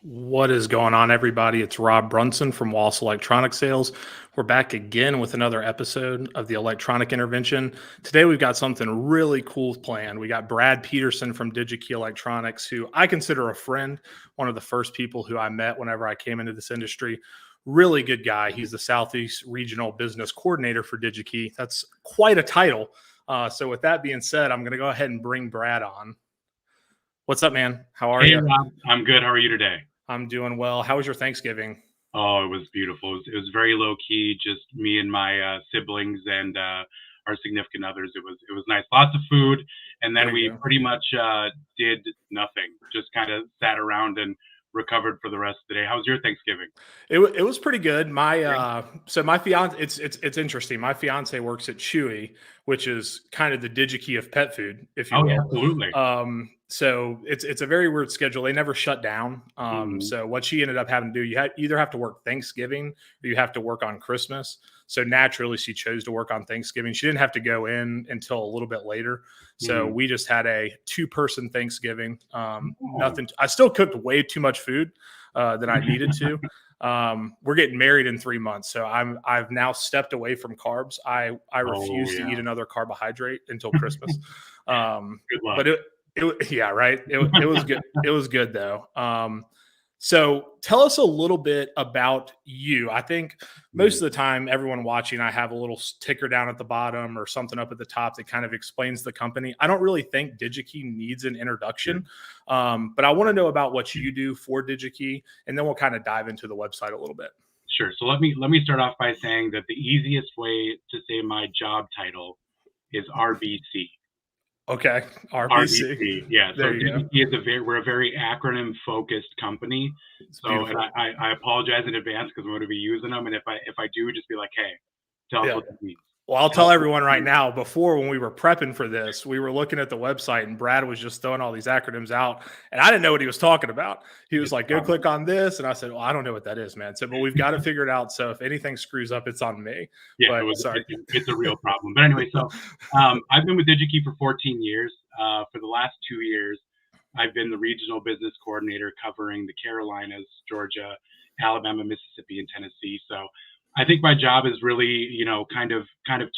What is going on, everybody? It's Rob Brunson from Wallace Electronic Sales. We're back again with another episode of the Electronic Intervention. Today, we've got something really cool planned. We got Brad Peterson from Digi-Key Electronics, who I consider a friend, one of the first people who I met whenever I came into this industry. Really good guy. He's the Southeast Regional Business Coordinator for Digi-Key. That's quite a title. So with that being said, I'm going to go ahead and bring Brad on. What's up, man? How are you? Hey, Rob. I'm good. How are you today? I'm doing well. How was your Thanksgiving? Oh, it was beautiful. It was very low key, just me and my siblings and our significant others. It was nice. Lots of food, and then we pretty much did nothing. Just kind of sat around and recovered for the rest of the day. How was your Thanksgiving? It was pretty good. So my fiance, it's interesting. My fiance works at Chewy, which is kind of the Digi-Key of pet food, if you will. Yeah, absolutely. So it's a very weird schedule. They never shut down. So what she ended up having to do, you either have to work Thanksgiving or you have to work on Christmas. So naturally, she chose to work on Thanksgiving. She didn't have to go in until a little bit later. So we just had a 2-person Thanksgiving. Nothing. I still cooked way too much food than I needed to. We're getting married in 3 months, so I've now stepped away from carbs. I refuse to eat another carbohydrate until Christmas. Good luck. But yeah, right. It was good. It was good though. So tell us a little bit about you. I think most of the time, everyone watching, I have a little ticker down at the bottom or something up at the top that kind of explains the company. I don't really think Digi-Key needs an introduction, but I want to know about what you do for Digi-Key, and then we'll kind of dive into the website a little bit. Sure. So let me start off by saying that the easiest way to say my job title is RBC. Okay, RBC. Yeah. So Digi-Key is we're a very acronym focused company. And I apologize in advance because I'm going to be using them. And if I do, just be like, hey, tell us what that means. Well, I'll tell everyone right now, before when we were prepping for this, we were looking at the website and Brad was just throwing all these acronyms out and I didn't know what he was talking about. He was like, go click on this. And I said, well, I don't know what that is, man. So, but we've got to figure it out. So if anything screws up, it's on me. Yeah, it's a real problem. But anyway, so I've been with Digi-Key for 14 years. For the last 2 years, I've been the regional business coordinator covering the Carolinas, Georgia, Alabama, Mississippi, and Tennessee. So I think my job is really, kind of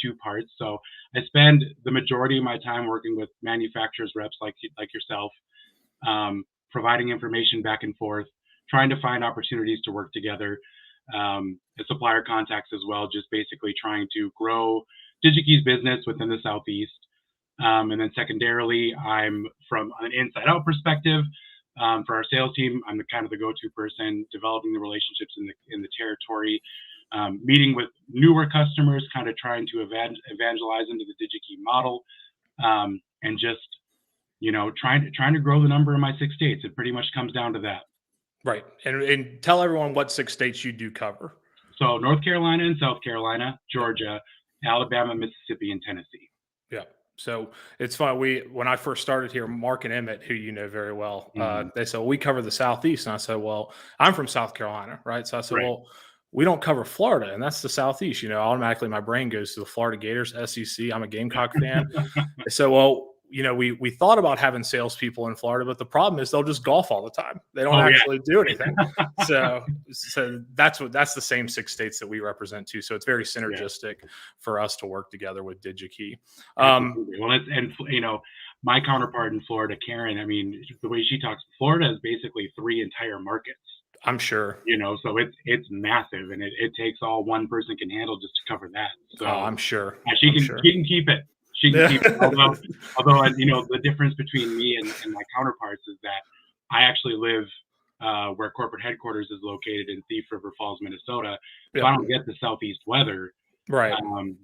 2 parts. So I spend the majority of my time working with manufacturers, reps like yourself, providing information back and forth, trying to find opportunities to work together, the supplier contacts as well, just basically trying to grow DigiKey's business within the Southeast. And then secondarily, I'm from an inside out perspective. For our sales team, I'm the kind of the go-to person, developing the relationships in the territory, meeting with newer customers, kind of trying to evangelize into the DigiKey model, and just, you know, trying to grow the number in my 6 states. It pretty much comes down to that. Right. And tell everyone what 6 states you do cover. So North Carolina and South Carolina, Georgia, Alabama, Mississippi, and Tennessee. Yeah. So it's fun. When I first started here, Mark and Emmett, who you know very well, they said, well, we cover the Southeast. And I said, well, I'm from South Carolina, right? So I said, Right. well, we don't cover Florida, and that's the Southeast. You know, automatically my brain goes to the Florida Gators, SEC. I'm a Gamecock fan. So, well, you know, we thought about having salespeople in Florida, but the problem is they'll just golf all the time. They don't actually do anything. So that's the same 6 states that we represent too. So it's very synergistic for us to work together with DigiKey. Well, and you know, my counterpart in Florida, Karen, I mean, the way she talks, Florida is basically 3 entire markets. I'm sure. You know, so it's massive, and it takes all one person can handle just to cover that. So I'm sure. She can keep it. She can keep it. Although, you know, the difference between me and my counterparts is that I actually live where corporate headquarters is located in Thief River Falls, Minnesota. So I don't get the Southeast weather. Right.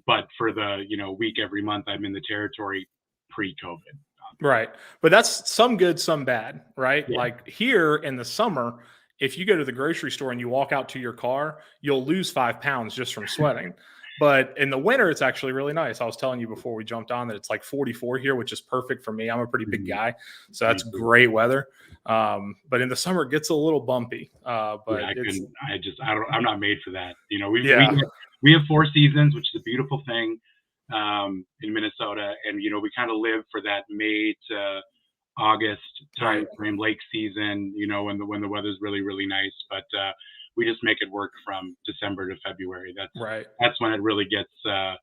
But for the, you know, week every month, I'm in the territory pre-COVID. Right. But that's some good, some bad, right? Yeah. Like here in the summer, if you go to the grocery store and you walk out to your car, you'll lose 5 pounds just from sweating. But in the winter, it's actually really nice. I was telling you before we jumped on that it's like 44 here, which is perfect for me. I'm a pretty big guy, so that's great weather. But in the summer, it gets a little bumpy. But I'm not made for that. You know, we have 4 seasons, which is a beautiful thing in Minnesota, and you know, we kind of live for that May to August time frame, lake season. You know, when the weather's really, really nice, but we just make it work from December to February. That's when it really gets a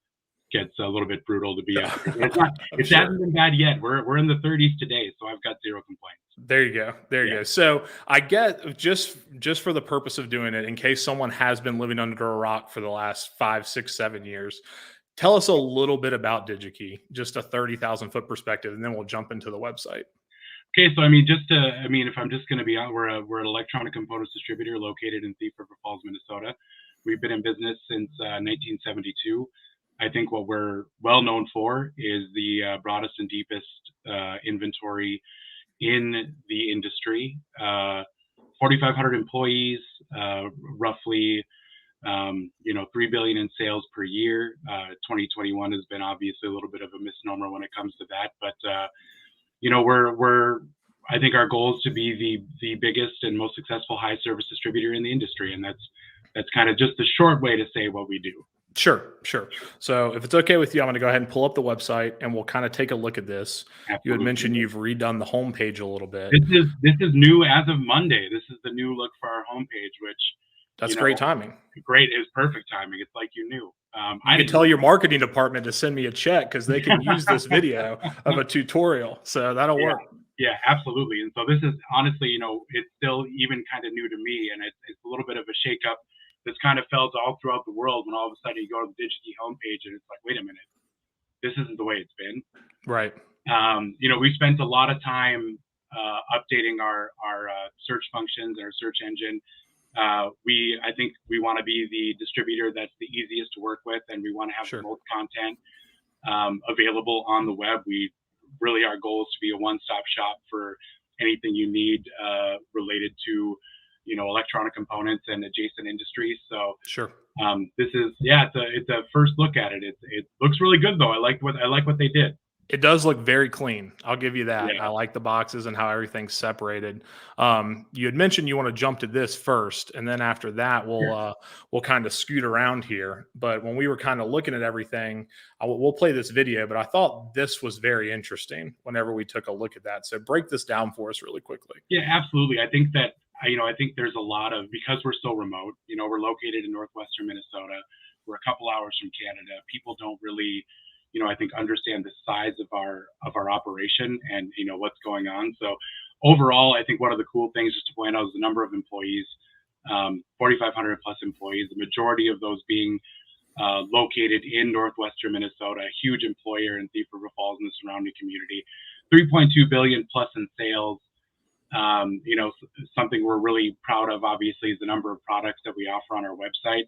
little bit brutal to be out. It hasn't been bad yet. We're in the 30s today, so I've got 0 complaints. There you go. There you go. So I get just for the purpose of doing it, in case someone has been living under a rock for the last 5, 6, 7 years, tell us a little bit about DigiKey, just a 30,000 foot perspective, and then we'll jump into the website. Okay, so I mean, if I'm just going to be out, we're an electronic components distributor located in Thief River Falls, Minnesota. We've been in business since 1972. I think what we're well known for is the broadest and deepest inventory in the industry. 4,500 employees, roughly, you know, $3 billion in sales per year. 2021 has been obviously a little bit of a misnomer when it comes to that, but you know, I think our goal is to be the biggest and most successful high service distributor in the industry, and that's kind of just a short way to say what we do. Sure. So if it's okay with you, I'm going to go ahead and pull up the website, and we'll kind of take a look at this. Absolutely. You had mentioned you've redone the homepage a little bit. This is new as of Monday. This is the new look for our homepage, which that's great timing. Great, it was perfect timing. It's like you knew. I could tell your marketing department to send me a check because they can use this video of a tutorial. So that'll work. Yeah, absolutely. And so this is honestly, you know, it's still even kind of new to me, and it's a little bit of a shakeup that's kind of felt all throughout the world when all of a sudden you go to the DigiKey homepage and it's like, wait a minute, this isn't the way it's been. Right. You know, we spent a lot of time updating our search functions and our search engine. I think we want to be the distributor that's the easiest to work with, and we want to have the most content available on the web. Our goal is to be a one-stop shop for anything you need related to, you know, electronic components and adjacent industries. So this is it's a first look at it. It looks really good though. I like what they did. It does look very clean. I'll give you that. Yeah. I like the boxes and how everything's separated. You had mentioned you want to jump to this first, and then after that, we'll kind of scoot around here. But when we were kind of looking at everything, we'll play this video, but I thought this was very interesting whenever we took a look at that. So break this down for us really quickly. Yeah, absolutely. I think that, you know, I think there's a lot of, because we're so remote, you know, we're located in northwestern Minnesota. We're a couple hours from Canada. People don't really, you know, I think understand the size of our operation and, you know, what's going on. So overall, I think one of the cool things just to point out is the number of employees, 4,500 plus employees, the majority of those being located in northwestern Minnesota, a huge employer in Thief River Falls and the surrounding community. 3.2 billion plus in sales. Something we're really proud of, obviously, is the number of products that we offer on our website.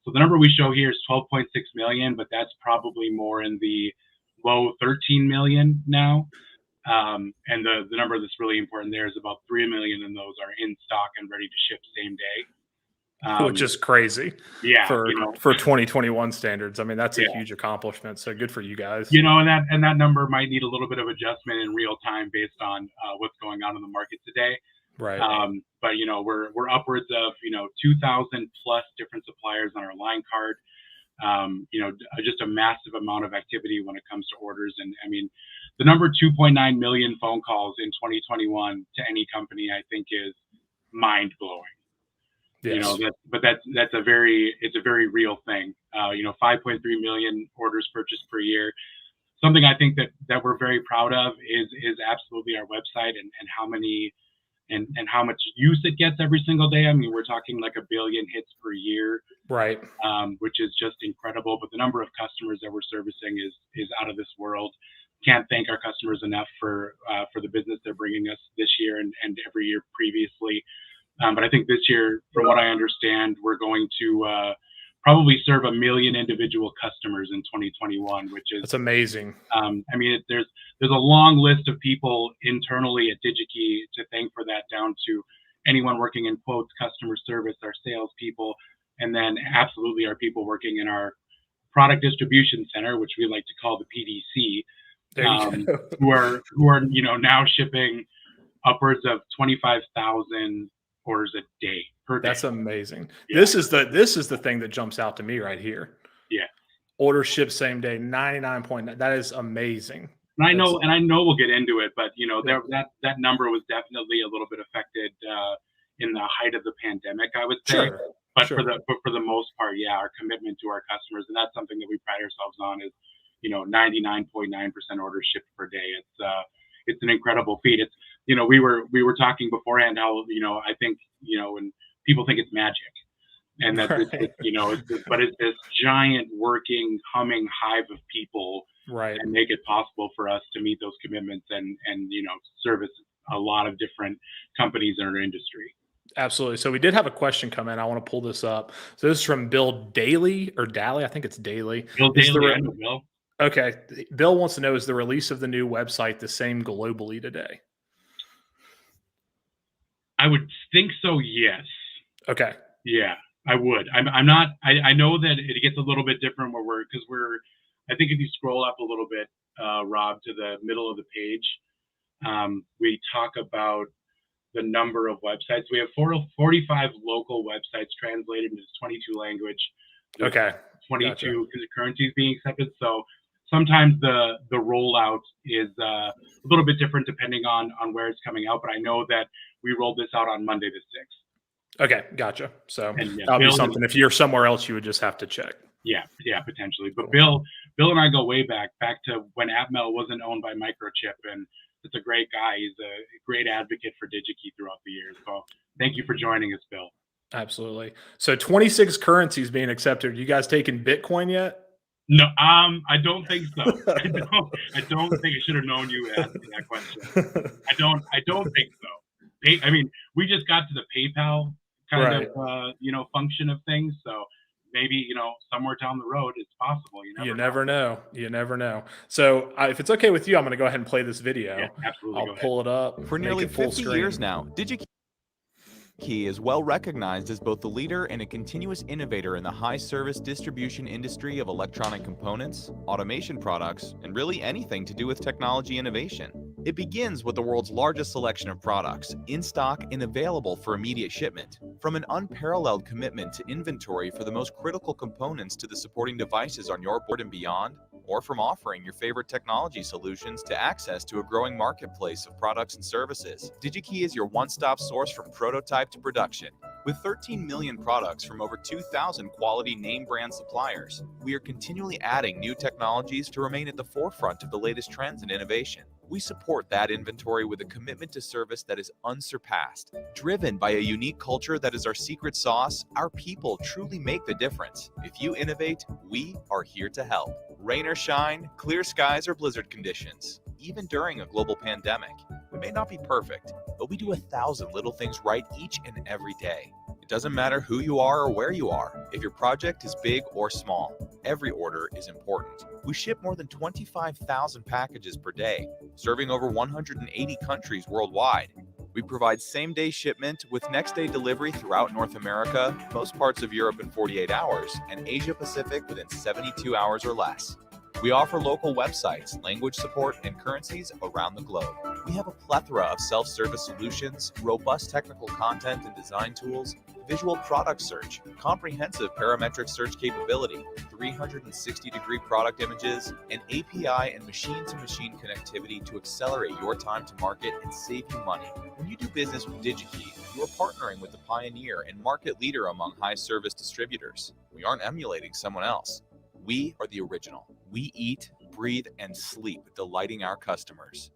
So the number we show here is 12.6 million, but that's probably more in the low 13 million now. And the number that's really important there is about 3 million, and those are in stock and ready to ship same day. Which is crazy. Yeah, for 2021 standards. I mean, that's a Yeah. huge accomplishment. So good for you guys. And that number might need a little bit of adjustment in real time based on what's going on in the market today. Right. But we're upwards of 2,000 plus different suppliers on our line card. Just a massive amount of activity when it comes to orders. And I mean, the number 2.9 million phone calls in 2021 to any company, I think, is mind blowing. Yes. That's a very real thing. 5.3 million orders purchased per year. Something I think that we're very proud of is absolutely our website and how many and how much use it gets every single day. I mean, we're talking like 1 billion hits per year, right? Which is just incredible. But the number of customers that we're servicing is out of this world. Can't thank our customers enough for the business they're bringing us this year and every year previously. But I think this year, from what I understand, we're going to probably serve 1 million individual customers in 2021, which is that's amazing. I mean, there's a long list of people internally at Digi-Key to thank for that, down to anyone working in quotes customer service, our salespeople, and then absolutely our people working in our product distribution center, which we like to call the PDC, who are now shipping upwards of 25,000 orders a day per day. That's amazing. Yeah. This is the thing that jumps out to me right here. Yeah. Order ship same day, 99.9. That is amazing. And I know we'll get into it, but that number was definitely a little bit affected in the height of the pandemic, I would say. Sure. But for the most part, yeah, our commitment to our customers, and that's something that we pride ourselves on, is 99.9% orders shipped per day. It's an incredible feat. It's we were talking beforehand how I think and people think it's magic, and that but it's this giant working humming hive of people, right, and make it possible for us to meet those commitments and service a lot of different companies in our industry. Absolutely. So we did have a question come in. I want to pull this up. So this is from Bill Daly or Daly. I think it's Daly. Bill Daly. I know Bill. Okay. Bill wants to know, is the release of the new website the same globally today? I would think so, yes. Okay. Yeah, I would. I'm not, I know that it gets a little bit different because I think if you scroll up a little bit, Rob, to the middle of the page, we talk about the number of websites. We have 45 local websites translated into 22 language. Okay. 22 currencies being accepted. So sometimes the rollout is a little bit different depending on where it's coming out. But I know that we rolled this out on Monday the 6th. Okay, gotcha. So that'll be something. If you're somewhere else, you would just have to check. Yeah, potentially. But Bill and I go way back to when Atmel wasn't owned by Microchip, and it's a great guy. He's a great advocate for Digi-Key throughout the years. So thank you for joining us, Bill. Absolutely. So 26 currencies being accepted. You guys taking Bitcoin yet? No, I don't think so. I don't think I should have known you asked me that question. I don't think so. I mean, we just got to the PayPal kind of function of things, so maybe somewhere down the road it's possible. You never know. You never know. So if it's okay with you, I'm going to go ahead and play this video. Yeah, absolutely. I'll pull it up. For nearly 50 years now, Digi-Key is well recognized as both the leader and a continuous innovator in the high-service distribution industry of electronic components, automation products, and really anything to do with technology innovation. It begins with the world's largest selection of products, in stock and available for immediate shipment. From an unparalleled commitment to inventory for the most critical components to the supporting devices on your board and beyond, or from offering your favorite technology solutions to access to a growing marketplace of products and services, Digi-Key is your one-stop source from prototype to production. With 13 million products from over 2,000 quality name brand suppliers, we are continually adding new technologies to remain at the forefront of the latest trends and innovation. We support that inventory with a commitment to service that is unsurpassed. Driven by a unique culture that is our secret sauce, our people truly make the difference. If you innovate, we are here to help. Rain or shine, clear skies or blizzard conditions, even during a global pandemic. We may not be perfect, but we do 1,000 little things right each and every day. It doesn't matter who you are or where you are. If your project is big or small, every order is important. We ship more than 25,000 packages per day, serving over 180 countries worldwide. We provide same-day shipment with next-day delivery throughout North America, most parts of Europe in 48 hours, and Asia Pacific within 72 hours or less. We offer local websites, language support, and currencies around the globe. We have a plethora of self-service solutions, robust technical content and design tools, visual product search, comprehensive parametric search capability, 360-degree product images, and API and machine-to-machine connectivity to accelerate your time to market and save you money. When you do business with Digi-Key, you are partnering with the pioneer and market leader among high-service distributors. We aren't emulating someone else. We are the original. We eat, breathe, and sleep delighting our customers.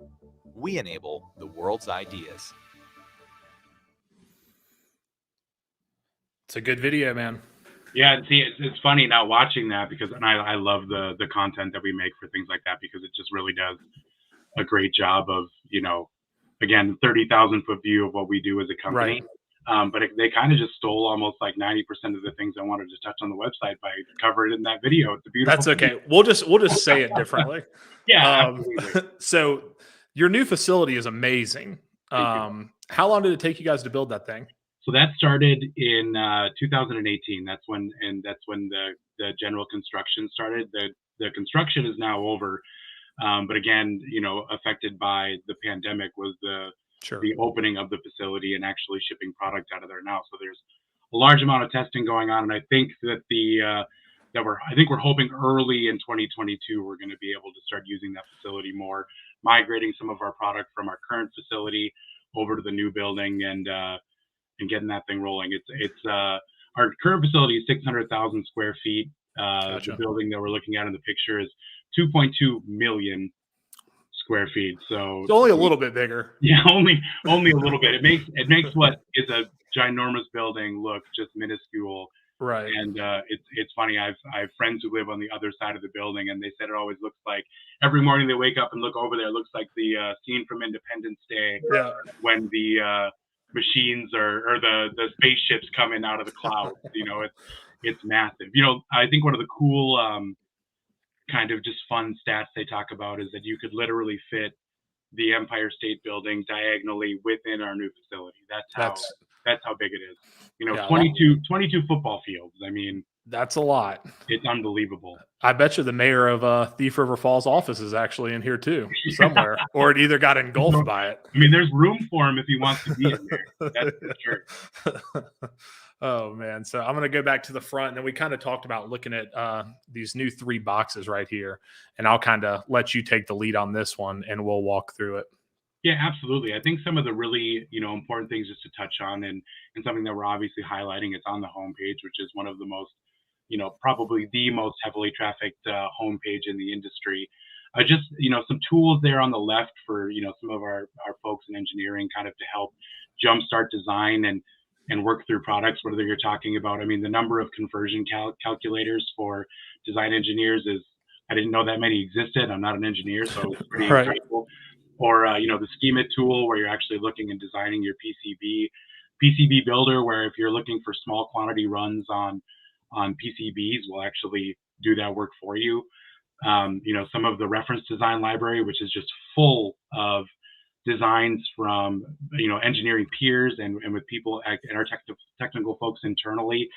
We enable the world's ideas. It's a good video, man. Yeah, see, it's funny now watching that because I love the content that we make for things like that because it just really does a great job of, again, 30,000-foot view of what we do as a company. Right. But they kind of just stole almost like 90% of the things I wanted to touch on the website by covering it in that video. It's a beautiful. That's okay. We'll just say it differently. Yeah. Absolutely. So your new facility is amazing. How long did it take you guys to build that thing? So that started in 2018. That's when the general construction started. The construction is now over, but again, affected by the pandemic was the opening of the facility and actually shipping product out of there now. So there's a large amount of testing going on, and I think that we're hoping early in 2022 we're going to be able to start using that facility more, migrating some of our product from our current facility over to the new building and getting that thing rolling. It's our current facility is 600,000 square feet. Gotcha. The building that we're looking at in the picture is 2.2 million square feet. So it's only a little bit bigger. Yeah, only a little bit. It makes what is a ginormous building look just minuscule. Right. And it's funny. I have friends who live on the other side of the building, and they said it always looks like every morning they wake up and look over there. It looks like the scene from Independence Day when the machines or the spaceships coming out of the clouds. It's massive. I think one of the cool kind of just fun stats they talk about is that you could literally fit the Empire State Building diagonally within our new facility. That's how big it is. 22 football fields. I mean, that's a lot. It's unbelievable. I bet you the mayor of Thief River Falls office is actually in here too, somewhere, or it either got engulfed by it. I mean, there's room for him if he wants to be in there. That's for sure. Oh man. So I'm going to go back to the front, and then we kind of talked about looking at these new 3 boxes right here, and I'll kind of let you take the lead on this one and we'll walk through it. Yeah, absolutely. I think some of the really, important things just to touch on and something that we're obviously highlighting, it's on the homepage, which is one of the most, probably the most heavily trafficked homepage in the industry. Just, some tools there on the left for, some of our folks in engineering kind of to help jumpstart design and work through products, whether you're talking about, I mean, the number of conversion calculators for design engineers is, I didn't know that many existed. I'm not an engineer, so it's pretty incredible. Or, the schema tool where you're actually looking and designing your PCB builder, where if you're looking for small quantity runs on PCBs, will actually do that work for you. Some of the reference design library, which is just full of designs from, engineering peers and with people and our technical folks internally.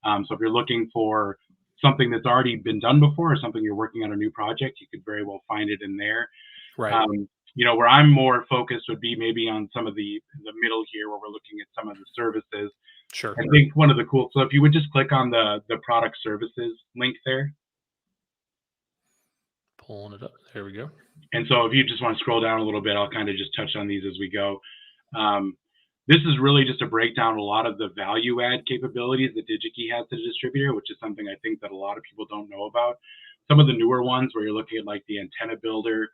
So if you're looking for something that's already been done before or something you're working on a new project, you could very well find it in there. Right. Where I'm more focused would be maybe on some of the middle here where we're looking at some of the services. Sure. I think one of the cool, so if you would just click on the product services link there. Pulling it up. There we go. And so if you just want to scroll down a little bit, I'll kind of just touch on these as we go. This is really just a breakdown of a lot of the value add capabilities that Digi-Key has to the distributor, which is something I think that a lot of people don't know about. Some of the newer ones where you're looking at like the antenna builder,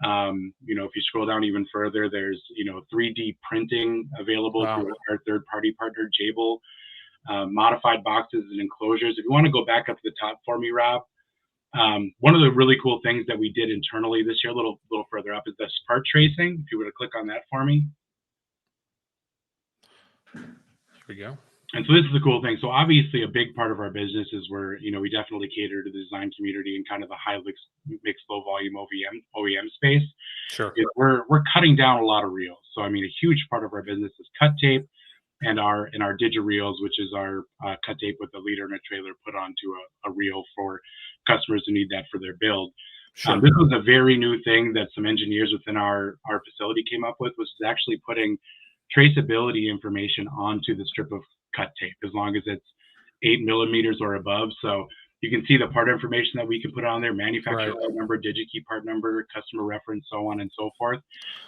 If you scroll down even further, there's 3D printing available through our third-party partner, Jabil. Modified boxes and enclosures. If you want to go back up to the top for me, Rob, one of the really cool things that we did internally this year, a little further up, is the part tracing. If you were to click on that for me. Here we go. And so this is the cool thing. So obviously a big part of our business is we definitely cater to the design community and kind of the high mixed low volume OEM space. Sure. We're cutting down a lot of reels. So, a huge part of our business is cut tape and our Digi-Reels, which is our cut tape with a leader and a trailer put onto a reel for customers who need that for their build. Sure. This was a very new thing that some engineers within our facility came up with, which is actually putting traceability information onto the strip of cut tape, as long as it's 8 millimeters or above. So you can see the part information that we can put on there: manufacturer part number, Digi-Key part number, customer reference, so on and so forth.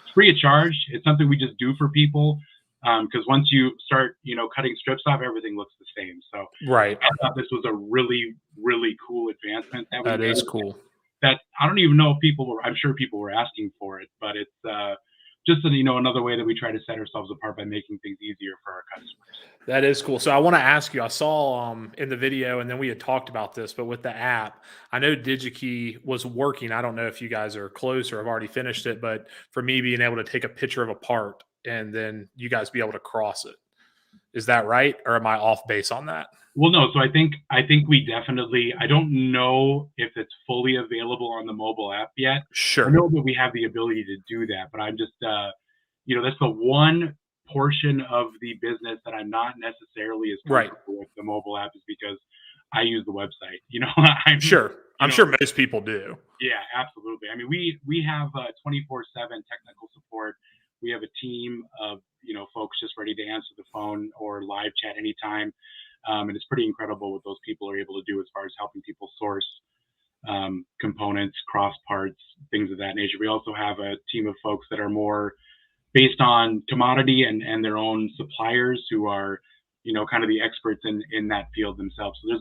It's free of charge. It's something we just do for people, because once you start, cutting strips off, everything looks the same. So right. I thought this was a really, really cool advancement that we That made. is cool. That I don't even know if I'm sure people were asking for it, but it's just another way that we try to set ourselves apart by making things easier for our customers. That is cool. So I want to ask you, I saw in the video, and then we had talked about this, but with the app, I know Digi-Key was working. I don't know if you guys are close or have already finished it, but for me being able to take a picture of a part and then you guys be able to cross it. Is that right? Or am I off base on that? Well, no. So I think we definitely, I don't know if it's fully available on the mobile app yet. Sure. I know that we have the ability to do that, but I'm just, that's the one portion of the business that I'm not necessarily as comfortable with the mobile app, is because I use the website. I'm sure most people do. Yeah, absolutely. We have 24/7 technical support. We have a team of folks just ready to answer the phone or live chat anytime. And it's pretty incredible what those people are able to do as far as helping people source components, cross parts, things of that nature. We also have a team of folks that are more based on commodity and their own suppliers, who are, kind of the experts in that field themselves. So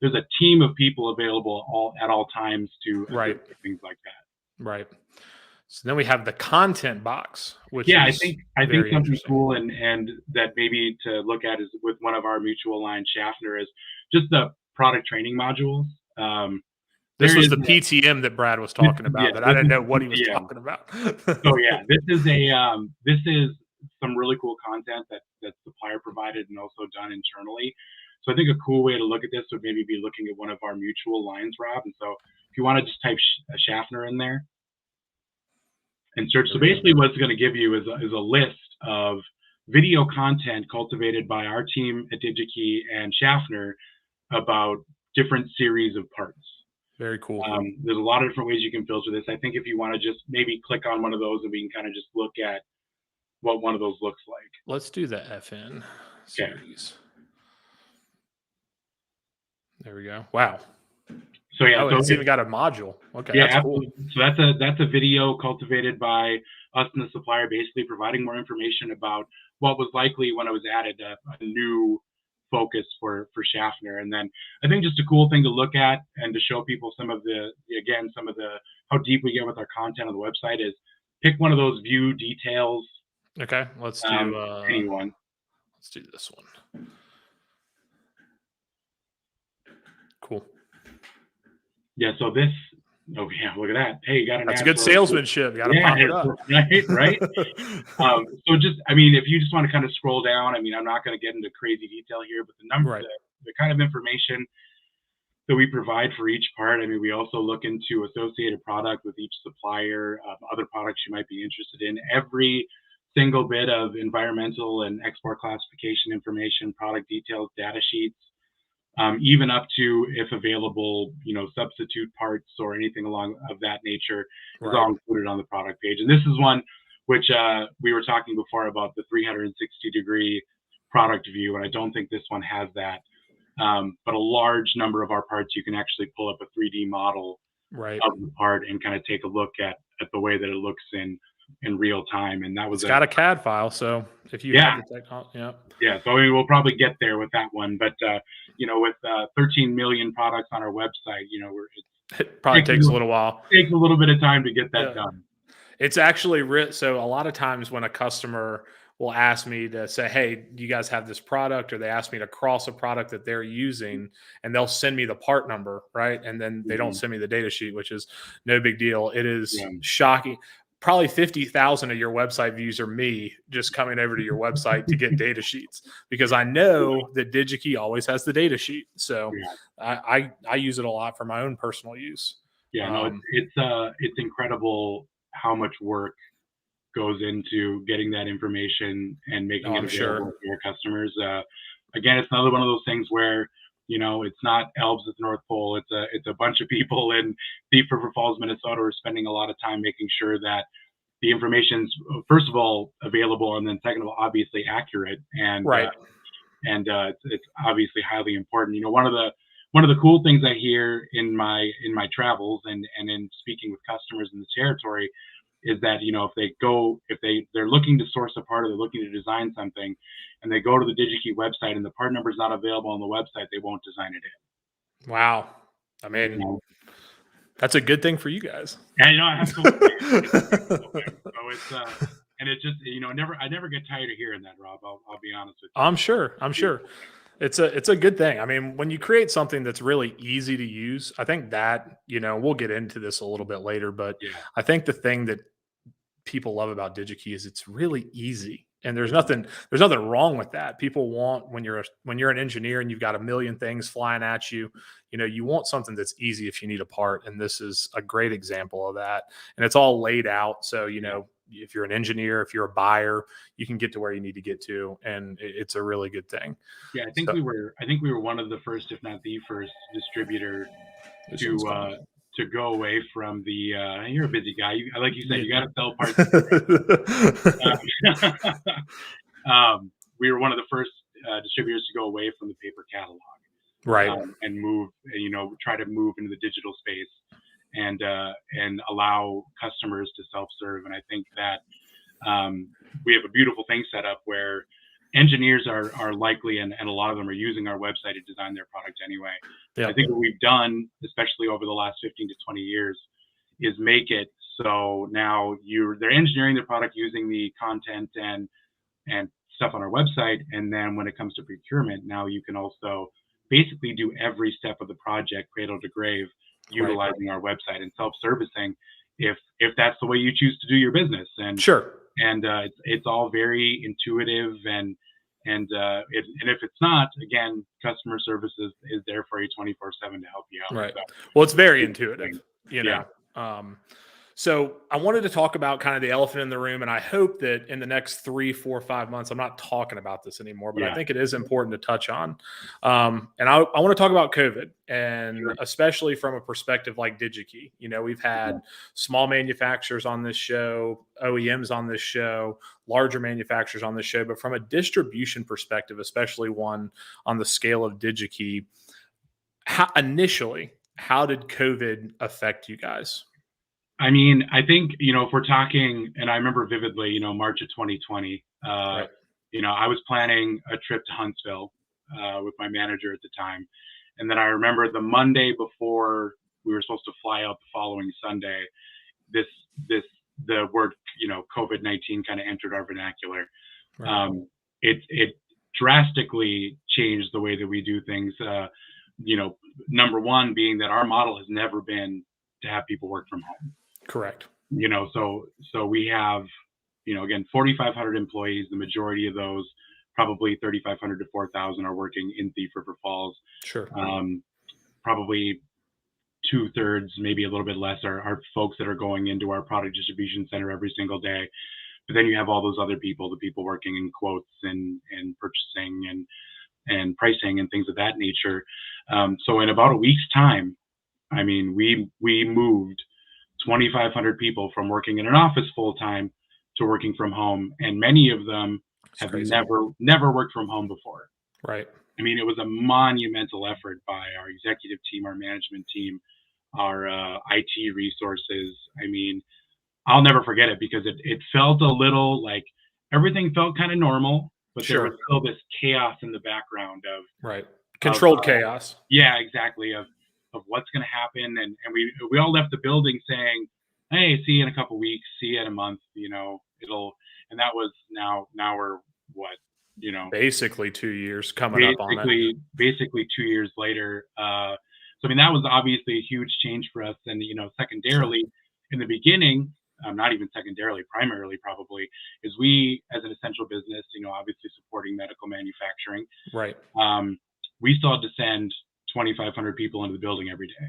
there's a team of people available at all times to assist with things like that. Right. So then we have the content box, which I think something cool and that maybe to look at is with one of our mutual line, Schaffner, is just the product training modules. This was the PTM that Brad was talking about, but I didn't know what he was talking about. So yeah, this is some really cool content that's supplier provided and also done internally. So I think a cool way to look at this would maybe be looking at one of our mutual lines, Rob. And so if you want to just type Schaffner in there and search. So basically what it's going to give you is a list of video content cultivated by our team at Digi-Key and Schaffner about different series of parts. Very cool. There's a lot of different ways you can filter this. I think if you want to just maybe click on one of those, and we can kind of just look at what one of those looks like. Let's do the FN series. There we go. Wow. So yeah, so it's even got a module. Okay. Yeah, that's absolutely. Cool. So that's a video cultivated by us and the supplier, basically providing more information about what was likely, when it was added, a new focus for Schaffner. And then I think just a cool thing to look at and to show people some of the how deep we get with our content on the website is pick one of those view details. Okay, let's do anyone. Let's do this one. Cool. Yeah, so this, look at that. Hey, you got an That's good salesmanship. You got to pop it up. Right? So just, if you just want to kind of scroll down, I'm not going to get into crazy detail here, but the number, the kind of information that we provide for each part. We also look into associated product with each supplier, other products you might be interested in, every single bit of environmental and export classification information, product details, data sheets, even up to, if available, substitute parts or anything along of that nature is all included on the product page. And this is one which we were talking before about the 360-degree product view, and I don't think this one has that. But a large number of our parts, you can actually pull up a 3D model of the part and kind of take a look at the way that it looks in real time. And that was got a CAD file, so if you have the technology, so we'll probably get there with that one. But with 13 million products on our website, it probably takes a little while. Takes a little bit of time to get that done. It's actually so a lot of times when a customer will ask me to say, "Hey, do you guys have this product?" or they ask me to cross a product that they're using, and they'll send me the part number, right? And then they don't Mhm. send me the data sheet, which is no big deal. It Yeah. is shocking. Probably 50,000 of your website views are me just coming over to your website to get data sheets because I know that Digi-Key always has the data sheet. So Yeah. I use it a lot for my own personal use. Yeah. No, Um, it's incredible how much work goes into getting that information and making no, it I'm available sure. to your customers. Again, it's another one of those things where it's not elves at the North Pole. It's a bunch of people in Thief River Falls, Minnesota, who are spending a lot of time making sure that the information's first of all available, and then second of all, obviously accurate, Right. and it's obviously highly important. One of the cool things I hear in my travels and in speaking with customers in the territory is that if they're looking to source a part or they're looking to design something and they go to the DigiKey website and the part number is not available on the website, they won't design it Wow. I in. mean, that's a good thing for you guys. And absolutely. So and it just I never get tired of hearing that, Rob. I'll be honest with you. I'm sure. I'm sure. It's a good thing. I mean, when you create something that's really easy to use, I think that, we'll get into this a little bit later, but Yeah. I think the thing that people love about DigiKey is it's really easy. And Mhm. there's nothing wrong with that. People want when you're an engineer and you've got a million things flying at you, you want something that's easy if you need a part. And this is a great example of that. And it's all laid out. So, Yeah. if you're an engineer, if you're a buyer, you can get to where you need to get to. And it's a really good thing. Yeah, So I think we were one of the first, if not the first, distributor this one's to coming. go away from the. You're a busy guy. Like you said, Yeah. you got to sell parts. We were one of the first distributors to go away from the paper catalog Right. and move. Try to move into the digital space and allow customers to self-serve. And I think that we have a beautiful thing set up where engineers are likely, and a lot of them are using our website to design their product anyway. I Yeah. think what we've done, especially over the last 15 to 20 years, is make it so now they're engineering their product using the content and stuff on our website. And then when it comes to procurement, now you can also basically do every step of the project, cradle to grave, Right. utilizing our website and self-servicing if that's the way you choose to do your business. Sure. And it's all very intuitive and if it's not, again, customer service is there for you 24/7 to help you out. Right. So Well, it's very intuitive, you yeah, know. Um, so I wanted to talk about kind of the elephant in the room, and I hope that in the next 3, 4, 5 months, I'm not talking about this anymore, but I yeah, think it is important to touch on. And I want to talk about COVID, and sure, especially from a perspective like DigiKey. We've yeah, had small manufacturers on this show, OEMs on this show, larger manufacturers on this show, but from a distribution perspective, especially one on the scale of DigiKey, how did COVID affect you guys? I mean, I think if we're talking, and I remember vividly, March of 2020. Right. I was planning a trip to Huntsville with my manager at the time, and then I remember the Monday before we were supposed to fly out the following Sunday, this this the word COVID-19 kind of entered our vernacular. Right. It drastically changed the way that we do things. Number one being that our model has never been to have people work from home. Correct. So we have, again, 4,500 employees. The majority of those, probably 3,500 to 4,000, are working in Thief River Falls. Sure. Probably 2/3, maybe a little bit less, are folks that are going into our product distribution center every single day. But then you have all those other people, the people working in quotes and purchasing and pricing and things of that nature. So in about a week's time, I mean, we moved 2,500 people from working in an office full time to working from home, and many of them It's have crazy. never worked from home before. Right. I mean, it was a monumental effort by our executive team, our management team, our IT resources. I mean, I'll never forget it because it felt a little like everything felt kind of normal, but there was Sure. still this chaos in the background Right. of Controlled chaos. yeah, exactly, of what's going to happen, and we all left the building saying, hey, see you in a couple weeks, see you in a month, and that was now we're what, Basically 2 years coming up on it. basically 2 years later. So I mean, that was obviously a huge change for us. And secondarily, in the beginning, not even secondarily, primarily probably, is we as an essential business, obviously supporting medical manufacturing, Right. We still had to send 2,500 people into the building every day.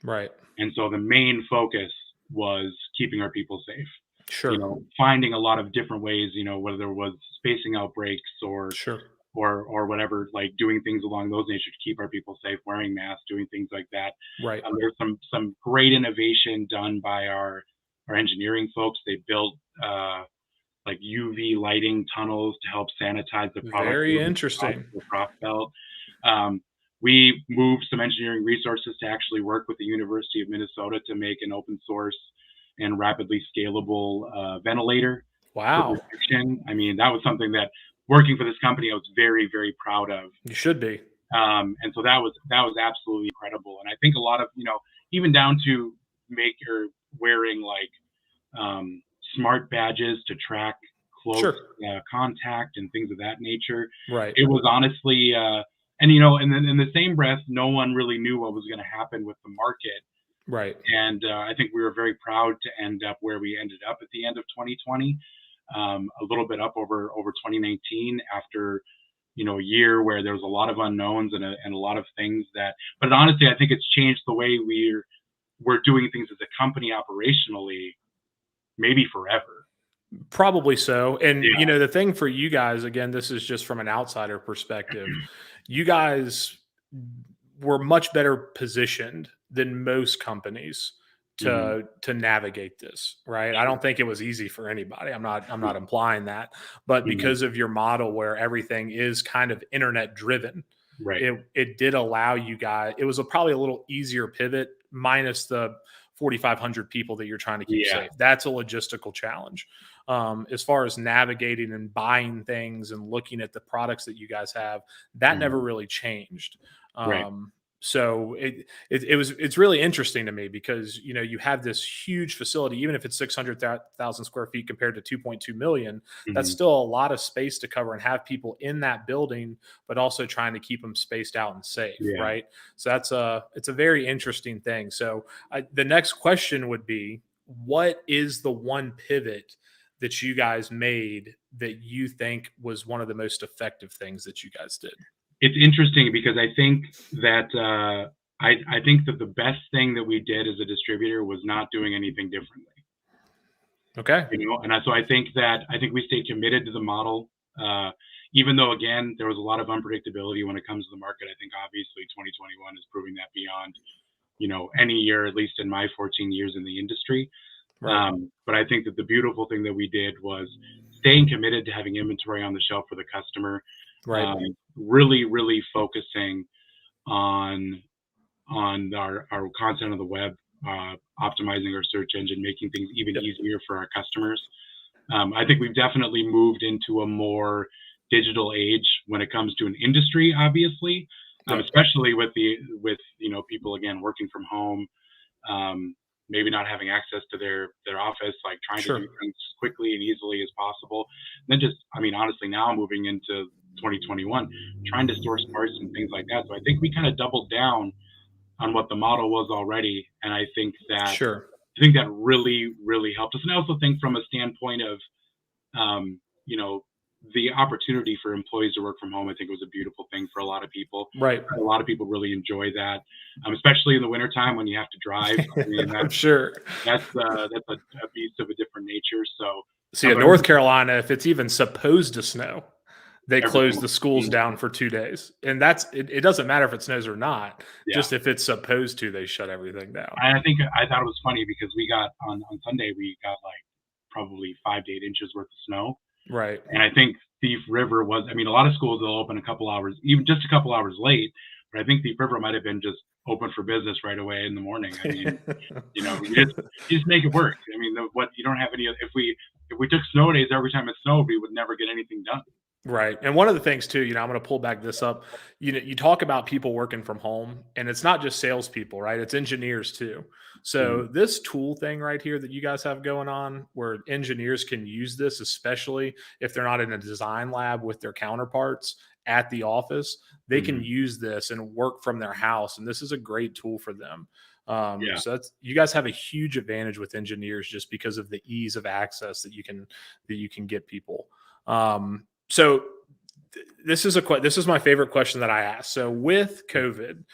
Right. And so the main focus was keeping our people safe. Sure. Finding a lot of different ways, whether it was spacing out breaks or Sure. or whatever, like doing things along those nature to keep our people safe, wearing masks, doing things like that. Right. There's some great innovation done by our engineering folks. They built like UV lighting tunnels to help sanitize the product. Very interesting. The cross belt. We moved some engineering resources to actually work with the University of Minnesota to make an open source and rapidly scalable ventilator. Wow. I mean, that was something that working for this company, I was very, very proud of. You should be. And so that was absolutely incredible. And I think a lot of, even down to wearing like smart badges to track close contact and things of that nature. Right. It was honestly, and then in the same breath, no one really knew what was going to happen with the market. Right. And I think we were very proud to end up where we ended up at the end of 2020, a little bit up over 2019 after, a year where there was a lot of unknowns and a lot of things but honestly, I think it's changed the way we're doing things as a company operationally, maybe forever. Probably so. And, the thing for you guys, again, this is just from an outsider perspective, you guys were much better positioned than most companies to navigate this, right? I don't think it was easy for anybody. I'm not implying that, but because of your model where everything is kind of internet driven, right? It did allow you guys. It was probably a little easier pivot, minus the 4,500 people that you're trying to keep safe. That's a logistical challenge. As far as navigating and buying things and looking at the products that you guys have, that never really changed. Right. So it's really interesting to me because, you have this huge facility, even if it's 600,000 square feet compared to 2.2 million, that's still a lot of space to cover and have people in that building, but also trying to keep them spaced out and safe. Right. So it's a very interesting thing. So the next question would be, what is the one pivot that you guys made that you think was one of the most effective things that you guys did? It's interesting because I think that I think that the best thing that we did as a distributor was not doing anything differently. Okay. And so I think we stayed committed to the model, even though again there was a lot of unpredictability when it comes to the market. I think obviously 2021 is proving that beyond any year, at least in my 14 years in the industry. Right. But I think that the beautiful thing that we did was staying committed to having inventory on the shelf for the customer. Right. Really, really focusing on our content on the web, optimizing our search engine, making things even easier for our customers. I think we've definitely moved into a more digital age when it comes to an industry, obviously, especially with people again working from home, maybe not having access to their office, like trying to do things quickly and easily as possible. And then honestly, now moving into 2021, trying to source parts and things like that. So I think we kind of doubled down on what the model was already, and I think that really, really helped us. And I also think from a standpoint of, the opportunity for employees to work from home, I think was a beautiful thing for a lot of people. Right. A lot of people really enjoy that, especially in the wintertime when you have to drive. I mean, that's, I'm sure that's a beast of a different nature. So see, in North Carolina, if it's even supposed to snow, they close the schools down for 2 days. And it doesn't matter if it snows or not. Yeah. Just if it's supposed to, they shut everything down. And I thought it was funny because we got on Sunday, we got like probably 5 to 8 inches worth of snow. Right. And I think Thief River was, a lot of schools will open a couple hours, even just a couple hours late. But I think Thief River might have been just open for business right away in the morning. I mean, you just make it work. I mean, you don't have any, if we took snow days every time it snowed, we would never get anything done. Right. And one of the things too, I'm going to pull back this up. You talk about people working from home, and it's not just salespeople, right? It's engineers too. Mhm. So this tool thing right here that you guys have going on, where engineers can use this, especially if they're not in a design lab with their counterparts at the office, they can Mhm. use this and work from their house. And this is a great tool for them. Yeah. So that's, you guys have a huge advantage with engineers just because of the ease of access that you can get people. So this is my favorite question that I ask. So with COVID,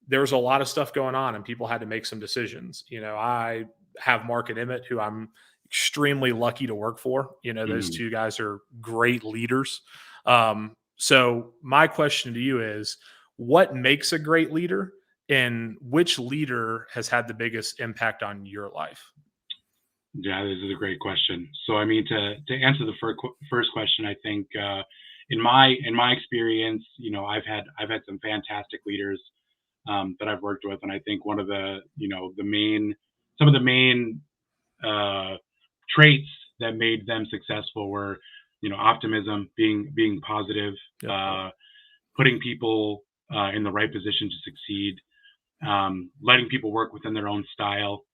there was a lot of stuff going on, and people had to make some decisions. I have Mark and Emmett, who I'm extremely lucky to work for. Those Mhm. two guys are great leaders. So my question to you is, what makes a great leader, and which leader has had the biggest impact on your life? Yeah, this is a great question. So, I mean, to answer the first question, I think in my experience, I've had some fantastic leaders that I've worked with, and I think one of some of the main uh, traits that made them successful were, optimism, being positive, Yep. uh, putting people in the right position to succeed, letting people work within their own style,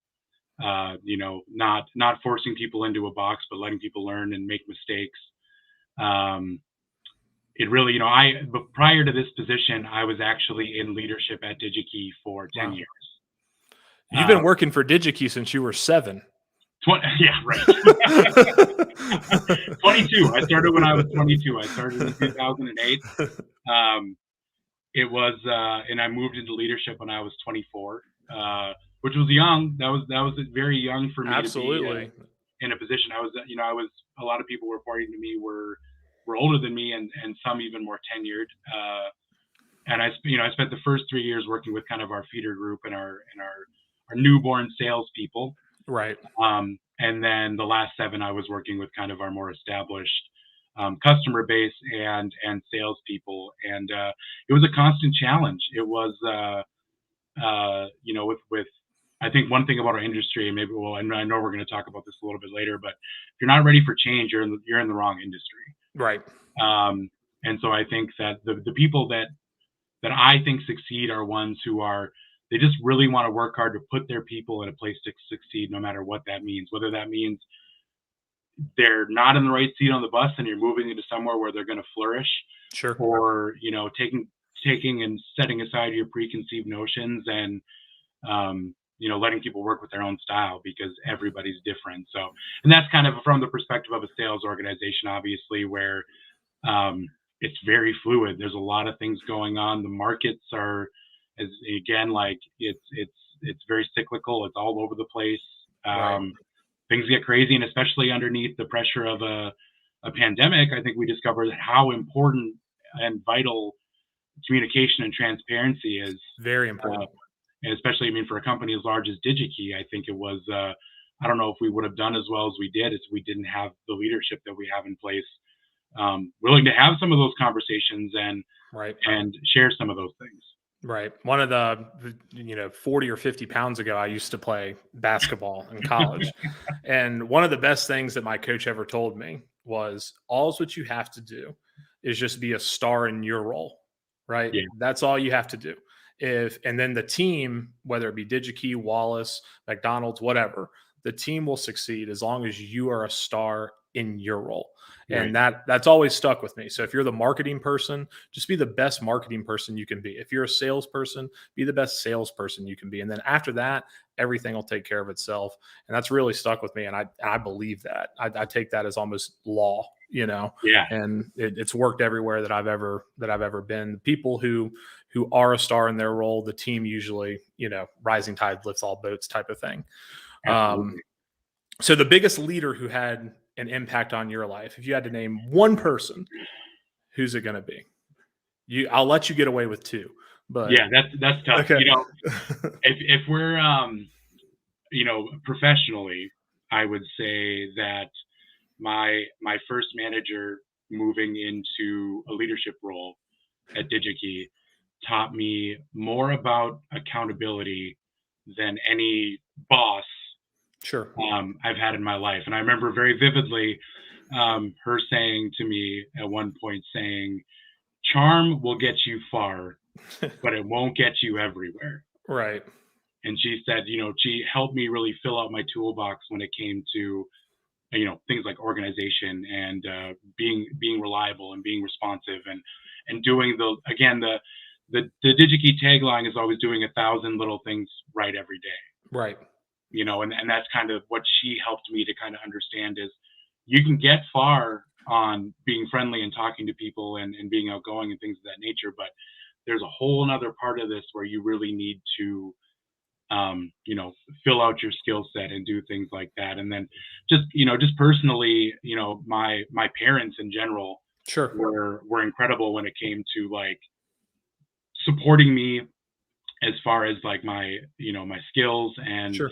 not forcing people into a box, but letting people learn and make mistakes. Um, it really, but prior to this position, I was actually in leadership at DigiKey for 10 Wow. years. You've Uh, been working for Digi-Key since you were 7. yeah, right. 22. I started when I was 22. I started in 2008. Um, and I moved into leadership when I was 24, which was young. That was very young for me to be Absolutely. in a position. A lot of people reporting to me were older than me, and some even more tenured. And I spent the first 3 years working with kind of our feeder group and our newborn salespeople. Right. And then the last 7, I was working with kind of our more established customer base and salespeople, and it was a constant challenge. It was, with I think one thing about our industry, and maybe I know we're going to talk about this a little bit later, but if you're not ready for change, you're in the wrong industry. Right. And so I think that the people that I think succeed are ones who are they just really want to work hard to put their people in a place to succeed, no matter what that means. Whether that means they're not in the right seat on the bus and you're moving into somewhere where they're going to flourish, Sure. or taking and setting aside your preconceived notions and letting people work with their own style, because everybody's different. So, and that's kind of from the perspective of a sales organization, obviously, where it's very fluid. There's a lot of things going on. The markets are, as again, like it's very cyclical. It's all over the place. Right. Things get crazy, and especially underneath the pressure of a pandemic, I think we discovered how important and vital communication and transparency is. Very Uh, important. and especially, I mean, for a company as large as DigiKey, I think it was. I don't know if we would have done as well as we did if we didn't have the leadership that we have in place, willing to have some of those conversations Right. and share some of those things. Right. One of the 40 or 50 pounds ago, I used to play basketball in college. And one of the best things that my coach ever told me was, all's what you have to do is just be a star in your role. Right. Yeah, That's all you have to do. And then the team, whether it be DigiKey, Wallace, McDonald's, whatever, the team will succeed as long as you are a star in your role. right. And that's always stuck with me. So if you're the marketing person, just be the best marketing person you can be. If you're a salesperson, be the best salesperson you can be. And then after that, everything will take care of itself. And that's really stuck with me. And I believe that. I take that as almost law, Yeah, and it's worked everywhere that I've ever been. People who are a star in their role, the team usually, rising tide lifts all boats type of thing. Um, absolutely. so the biggest leader who had an impact on your life, if you had to name one person, who's it going to be? I'll let you get away with 2, but Yeah, that's tough. okay. If we're professionally, I would say that my first manager moving into a leadership role at DigiKey taught me more about accountability than any boss Sure. I've had in my life. And I remember very vividly her saying to me at one point, saying, "Charm will get you far, but it won't get you everywhere." Right. And she said, she helped me really fill out my toolbox when it came to, things like organization and being reliable and being responsive and doing the DigiKey tagline is always doing 1,000 little things right every day. Right. And that's kind of what she helped me to kind of understand is you can get far on being friendly and talking to people and being outgoing and things of that nature, but there's a whole another part of this where you really need to fill out your skill set and do things like that. And then just personally, my parents in general Sure. were incredible when it came to like supporting me as far as like my skills and Sure.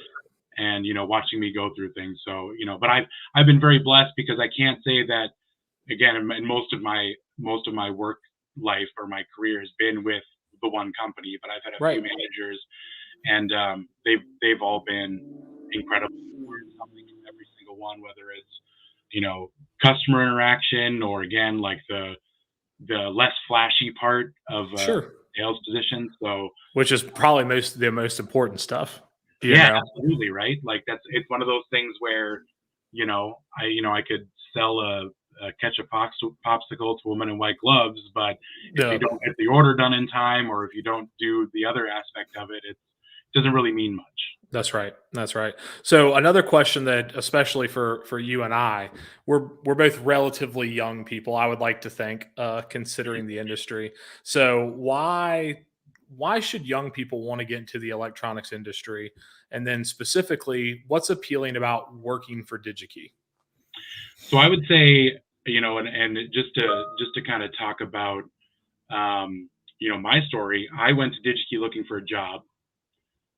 and watching me go through things. So but I've been very blessed because I can't say that again in most of my work life or my career has been with the one company, but I've had a few managers and they've all been incredible. Something from every single one, whether it's customer interaction or again like the less flashy part of Sure. sales position. So which is probably the most important stuff. Absolutely, right? Like it's one of those things where I could sell a ketchup popsicle to a woman in white gloves, but if you don't get the order done in time or if you don't do the other aspect of it, it doesn't really mean much. That's right. That's right. So another question that, especially for you and I, we're both relatively young people. I would like to think, considering the industry. So why should young people want to get into the electronics industry? And then specifically, what's appealing about working for Digi-Key? So I would say, and just to kind of talk about, my story. I went to Digi-Key looking for a job.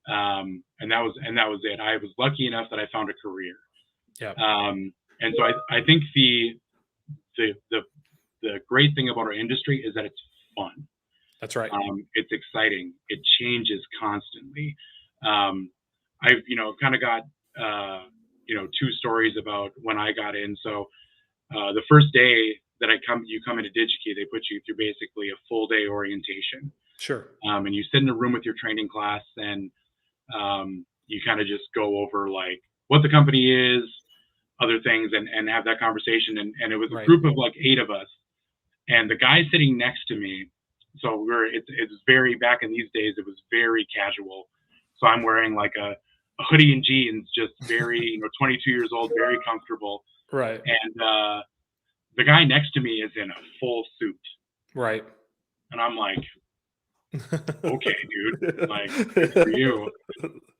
And that was it. I was lucky enough that I found a career. Yeah. And so I think the great thing about our industry is that it's fun. That's right. It's exciting. It changes constantly. I've kind of got two stories about when I got in. So the first day that you come into Digi-Key, they put you through basically a full day orientation. Sure. And you sit in a room with your training class and you kind of just go over like what the company is, other things, and have that conversation. And it was a group of like 8 of us. And the guy sitting next to me, so it's very, back in these days, it was very casual. So I'm wearing like a hoodie and jeans, just very, 22 years old, very comfortable. Right. And the guy next to me is in a full suit. Right. And I'm like, okay, dude, like good for you.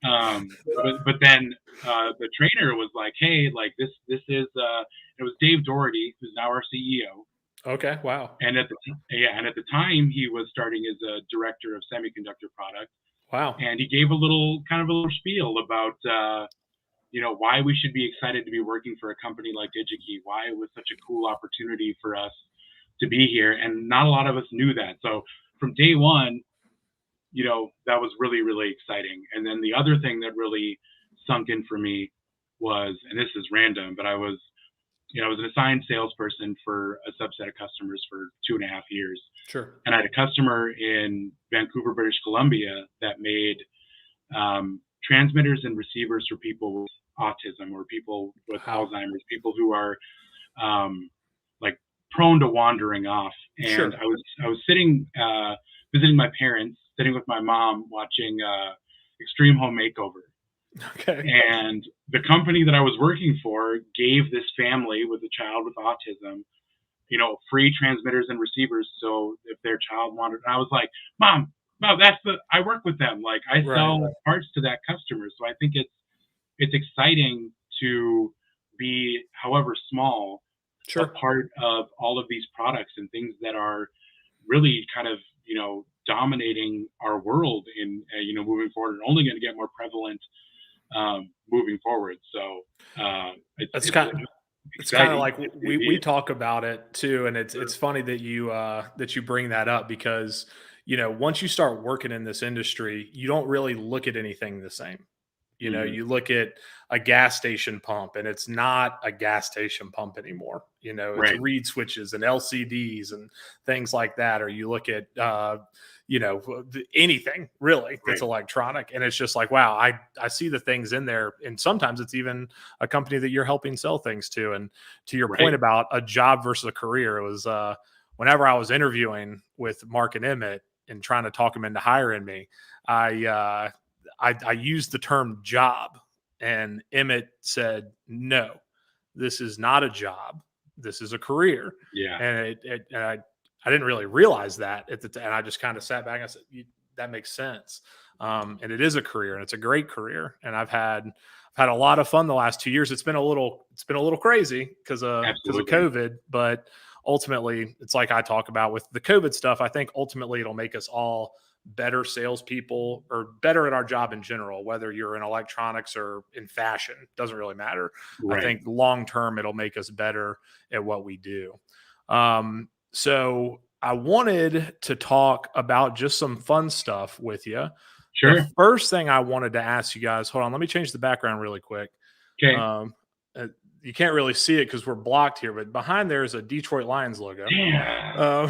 But then the trainer was like, hey, like this is it was Dave Doherty, who's now our CEO. Okay, wow. And at the time he was starting as a director of semiconductor product. Wow. And he gave a little spiel about why we should be excited to be working for a company like Digi-Key, why it was such a cool opportunity for us to be here. And not a lot of us knew that. So from day one, that was really, really exciting. And then the other thing that really sunk in for me was, and this is random, but I was an assigned salesperson for a subset of customers for 2.5 years. Sure. And I had a customer in Vancouver, British Columbia that made transmitters and receivers for people with autism or people with Alzheimer's, people who are like prone to wandering off. And sure. I was sitting, visiting my parents, sitting with my mom watching Extreme Home Makeover. Okay. And the company that I was working for gave this family with a child with autism, free transmitters and receivers. So if their child wanted, and I was like, Mom, I work with them. Like I sell parts to that customer. So I think it's exciting to be, however small, sure. a part of all of these products and things that are really kind of, dominating our world in, moving forward and only going to get more prevalent moving forward. So it's kind of like we talk about it too, and it's funny that you bring that up because once you start working in this industry, you don't really look at anything the same. You know, you look at a gas station pump and it's not a gas station pump anymore. You know, it's reed switches and LCDs and things like that. Or you look at, you know, anything really that's electronic. And it's just like, wow, I see the things in there. And sometimes it's even a company that you're helping sell things to. And to your point about a job versus a career, it was whenever I was interviewing with Mark and Emmett and trying to talk them into hiring me, I used the term job, and Emmett said, no, this is not a job. This is a career. Yeah. And I didn't really realize that at the time. And I just kind of sat back and I said, that makes sense. And it is a career, and it's a great career. And I've had a lot of fun the last 2 years. It's been a little crazy because of COVID, but ultimately it's like I talk about with the COVID stuff. I think ultimately it'll make us all better salespeople or better at our job in general, whether you're in electronics or in fashion, doesn't really matter. I think long-term, it'll make us better at what we do. So I wanted to talk about just some fun stuff with you. Sure. The first thing I wanted to ask you guys, hold on, let me change the background really quick. Okay. You can't really see it because we're blocked here, but behind there is a Detroit Lions logo. Yeah.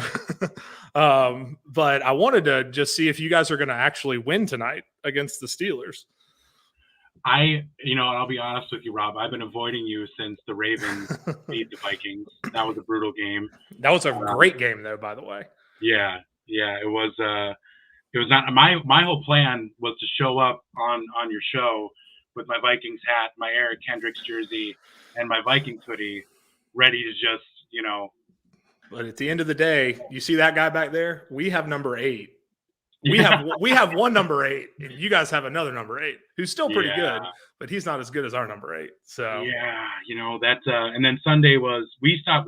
But I wanted to just see if you guys are going to actually win tonight against the Steelers. I'll be honest with you, Rob. I've been avoiding you since the Ravens beat the Vikings. That was a brutal game. That was a great game, though, by the way. Yeah. It was. It was not my whole plan was to show up on your show with my Vikings hat, my Eric Kendricks jersey, and my Vikings hoodie, ready to just, But at the end of the day, you see that guy back there? We have number 8. We have one number 8, and you guys have another number 8, who's still pretty good, but he's not as good as our number 8. So that's and then Sunday we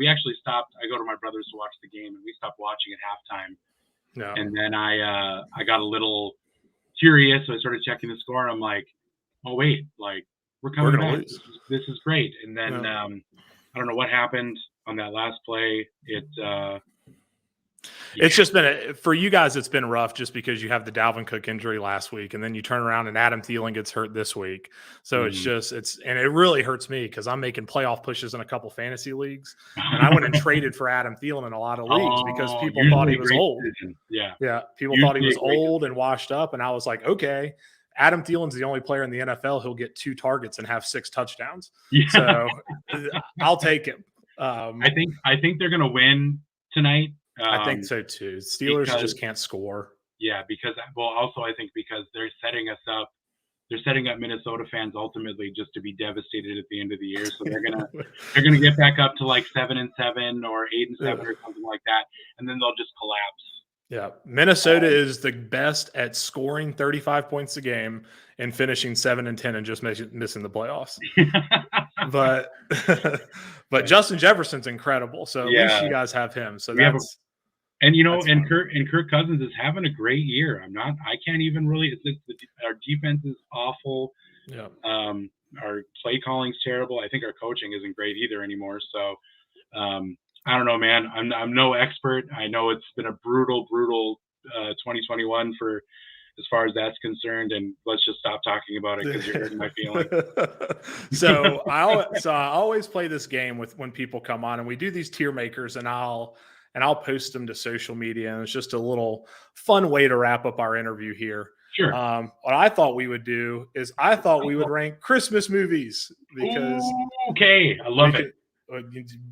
actually stopped. I go to my brother's to watch the game, and we stopped watching at halftime. No. And then I got a little curious, so I started checking the score, and I'm like, oh wait, like we're coming back. This is great. And then I don't know what happened on that last play. It's just been for you guys. It's been rough just because you have the Dalvin Cook injury last week, and then you turn around and Adam Thielen gets hurt this week. So and it really hurts me because I'm making playoff pushes in a couple fantasy leagues, and I went and traded for Adam Thielen in a lot of leagues because people thought he was old. Yeah, people thought he was old and washed up, and I was like, okay. Adam Thielen's the only player in the NFL who'll get 2 targets and have 6 touchdowns. Yeah. So I'll take him. I think they're going to win tonight. I think so too. Steelers just can't score. Yeah, also I think because they're setting us up. They're setting up Minnesota fans ultimately just to be devastated at the end of the year. So they're gonna get back up to like 7-7 or 8-7 or something like that, and then they'll just collapse. Yeah, Minnesota is the best at scoring 35 points a game and finishing 7-10 and just missing the playoffs. but Justin Jefferson's incredible. So at least you guys have him. So Kirk Cousins is having a great year. I can't even really. Our defense is awful. Yeah. Our play calling's terrible. I think our coaching isn't great either anymore. So. I don't know, man. I'm no expert. I know it's been a brutal 2021 for as far as that's concerned. And let's just stop talking about it because you're hurting my feelings. So I always play this game with when people come on, and we do these tier makers, and I'll post them to social media, and it's just a little fun way to wrap up our interview here. Sure. What I thought we would do is we would rank Christmas movies because I love it.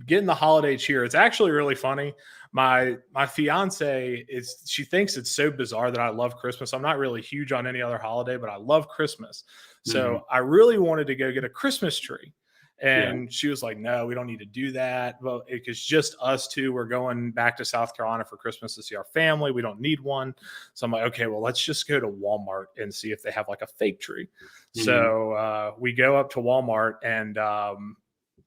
Getting the holiday cheer. It's actually really funny. My fiance she thinks it's so bizarre that I love Christmas. I'm not really huge on any other holiday, but I love Christmas. So I really wanted to go get a Christmas tree. And she was like, no, we don't need to do that. Well, it's just us two. We're going back to South Carolina for Christmas to see our family. We don't need one. So I'm like, okay, well, let's just go to Walmart and see if they have like a fake tree. So we go up to Walmart and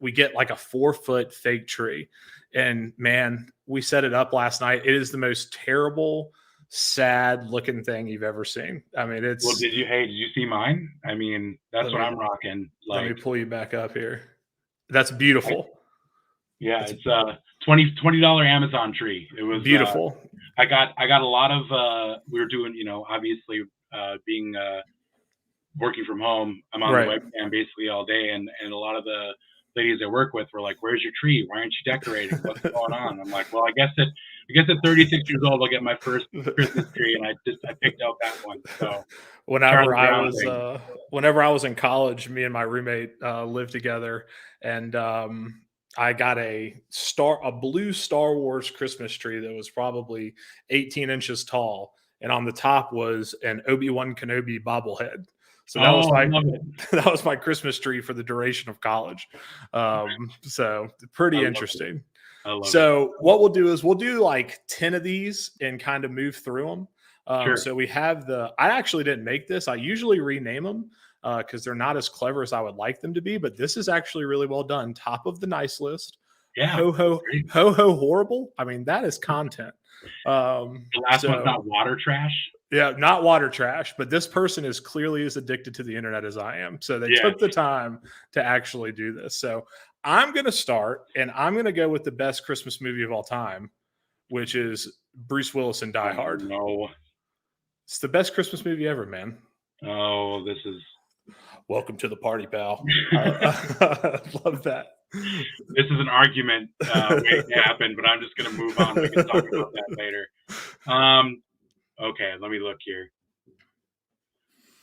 we get like a 4-foot fake tree, and man, we set it up last night. It is the most terrible, sad looking thing you've ever seen. I mean, it's. Well, did you see mine? I mean, that's what I'm rocking. Let me pull you back up here. That's beautiful. It's a $20 Amazon tree. It was beautiful. I got a lot of. We were doing, obviously being working from home. I'm on Right. the webcam basically all day, and a lot of the ladies I work with were like, "Where's your tree? Why aren't you decorating? What's going on?" I'm like, "Well, I guess at 36 years old, I'll get my first Christmas tree, and I picked out that one." So Whenever Charlie I Brown was thing. whenever I was in college, me and my roommate lived together, and I got a blue Star Wars Christmas tree that was probably 18 inches tall, and on the top was an Obi-Wan Kenobi bobblehead. So that was Oh, I my love it. that was my Christmas tree for the duration of college. So I pretty love it. interesting. I love it. So what we'll do is we'll do like 10 of these and kind of move through them. Sure. So we have I actually didn't make this. I usually rename them because they're not as clever as I would like them to be, but this is actually really well done. Top of the nice list. Yeah. Ho ho Great. ho ho horrible. I mean, that is content. The last one's not water trash. Yeah, not water trash, but this person is clearly as addicted to the internet as I am. So they took the time to actually do this. So I'm going to start, and I'm going to go with the best Christmas movie of all time, which is Bruce Willis in Die Hard. No. It's the best Christmas movie ever, man. Oh, this is... Welcome to the party, pal. I love that. This is an argument waiting to happen, but I'm just going to move on. We can talk about that later. Okay, let me look here.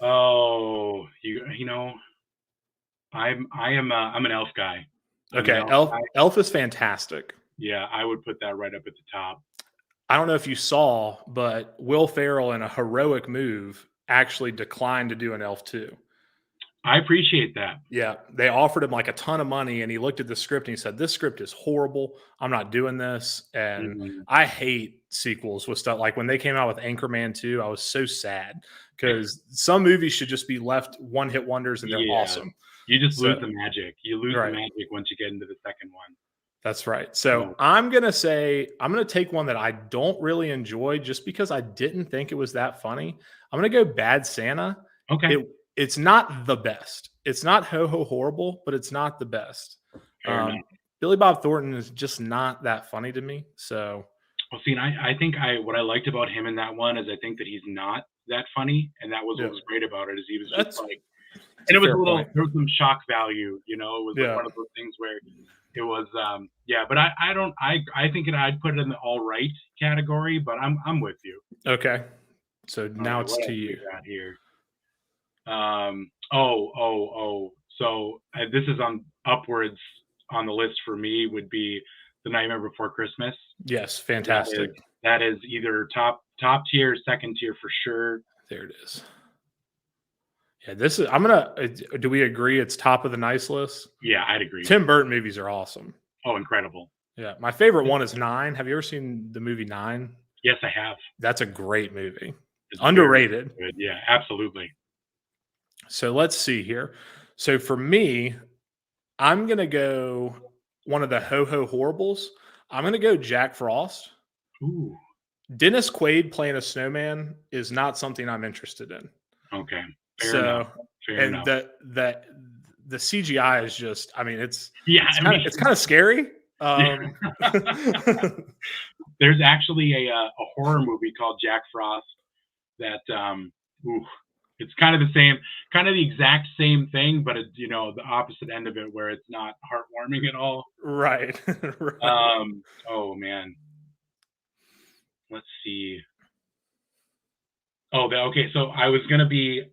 Oh, you know, I'm an Elf guy. Okay, Elf is fantastic. Yeah, I would put that right up at the top. I don't know if you saw, but Will Ferrell, in a heroic move, actually declined to do an Elf 2. I appreciate that. Yeah, they offered him like a ton of money, and he looked at the script and he said, "This script is horrible. I'm not doing this." And I hate sequels with stuff like when they came out with Anchorman 2. I was so sad because some movies should just be left one-hit wonders and they're awesome. You just lose the magic. You lose the magic once you get into the second one. That's right. So I'm going to take one that I don't really enjoy just because I didn't think it was that funny. I'm going to go Bad Santa. Okay. It's not the best. It's not ho-ho horrible, but it's not the best. Billy Bob Thornton is just not that funny to me. So, well, see, and I think what I liked about him in that one is I think that he's not that funny, and that was what was great about it. Is he was just like, and it was there was some shock value, you know. It was like one of those things where it was, But I think I'd put it in the all right category, but I'm with you. Okay. So now it's to you. Here. So this is upwards on the list for me would be The Nightmare Before Christmas. Yes, fantastic. That is either top tier, second tier for sure. There it is. Yeah, this is. Do we agree it's top of the nice list? Yeah, I'd agree. Tim Burton movies are awesome. Oh, incredible. Yeah, my favorite one is 9. Have you ever seen the movie 9? Yes, I have. That's a great movie. It's underrated. Good. Yeah, absolutely. So let's see here. So for me, I'm going to go one of the ho-ho horribles. I'm going to go Jack Frost. Ooh. Dennis Quaid playing a snowman is not something I'm interested in. Okay. Fair enough. The CGI is just, I mean, it's kind of scary. There's actually a horror movie called Jack Frost that, it's kind of the exact same thing, but it's, the opposite end of it where it's not heartwarming at all. Right. Oh man. Let's see. Okay. So I was gonna be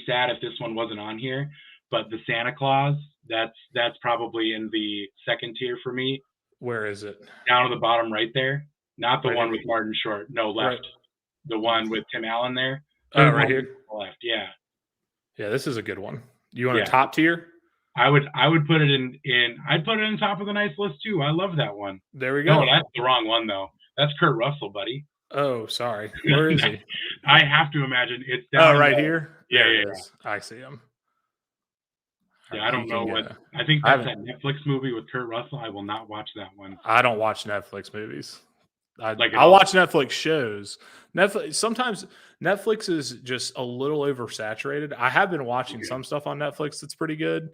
sad if this one wasn't on here, but the Santa Claus, that's probably in the second tier for me. Where is it? Down at the bottom right there. Not the one with Martin Short. No, left. Right. The one with Tim Allen there. Oh, right here. Left. Yeah. Yeah, this is a good one. You want a top tier? I would put it I'd put it in top of the nice list too. I love that one. There we go. No, that's the wrong one though. That's Kurt Russell, buddy. Oh, sorry. Where is he? I have to imagine it's down. Oh, right here? Yeah. I see him. Yeah, I don't know what. I think that's that Netflix movie with Kurt Russell. I will not watch that one. I don't watch Netflix movies. I'll watch Netflix shows. Sometimes Netflix is just a little oversaturated. I have been watching some stuff on Netflix that's pretty good.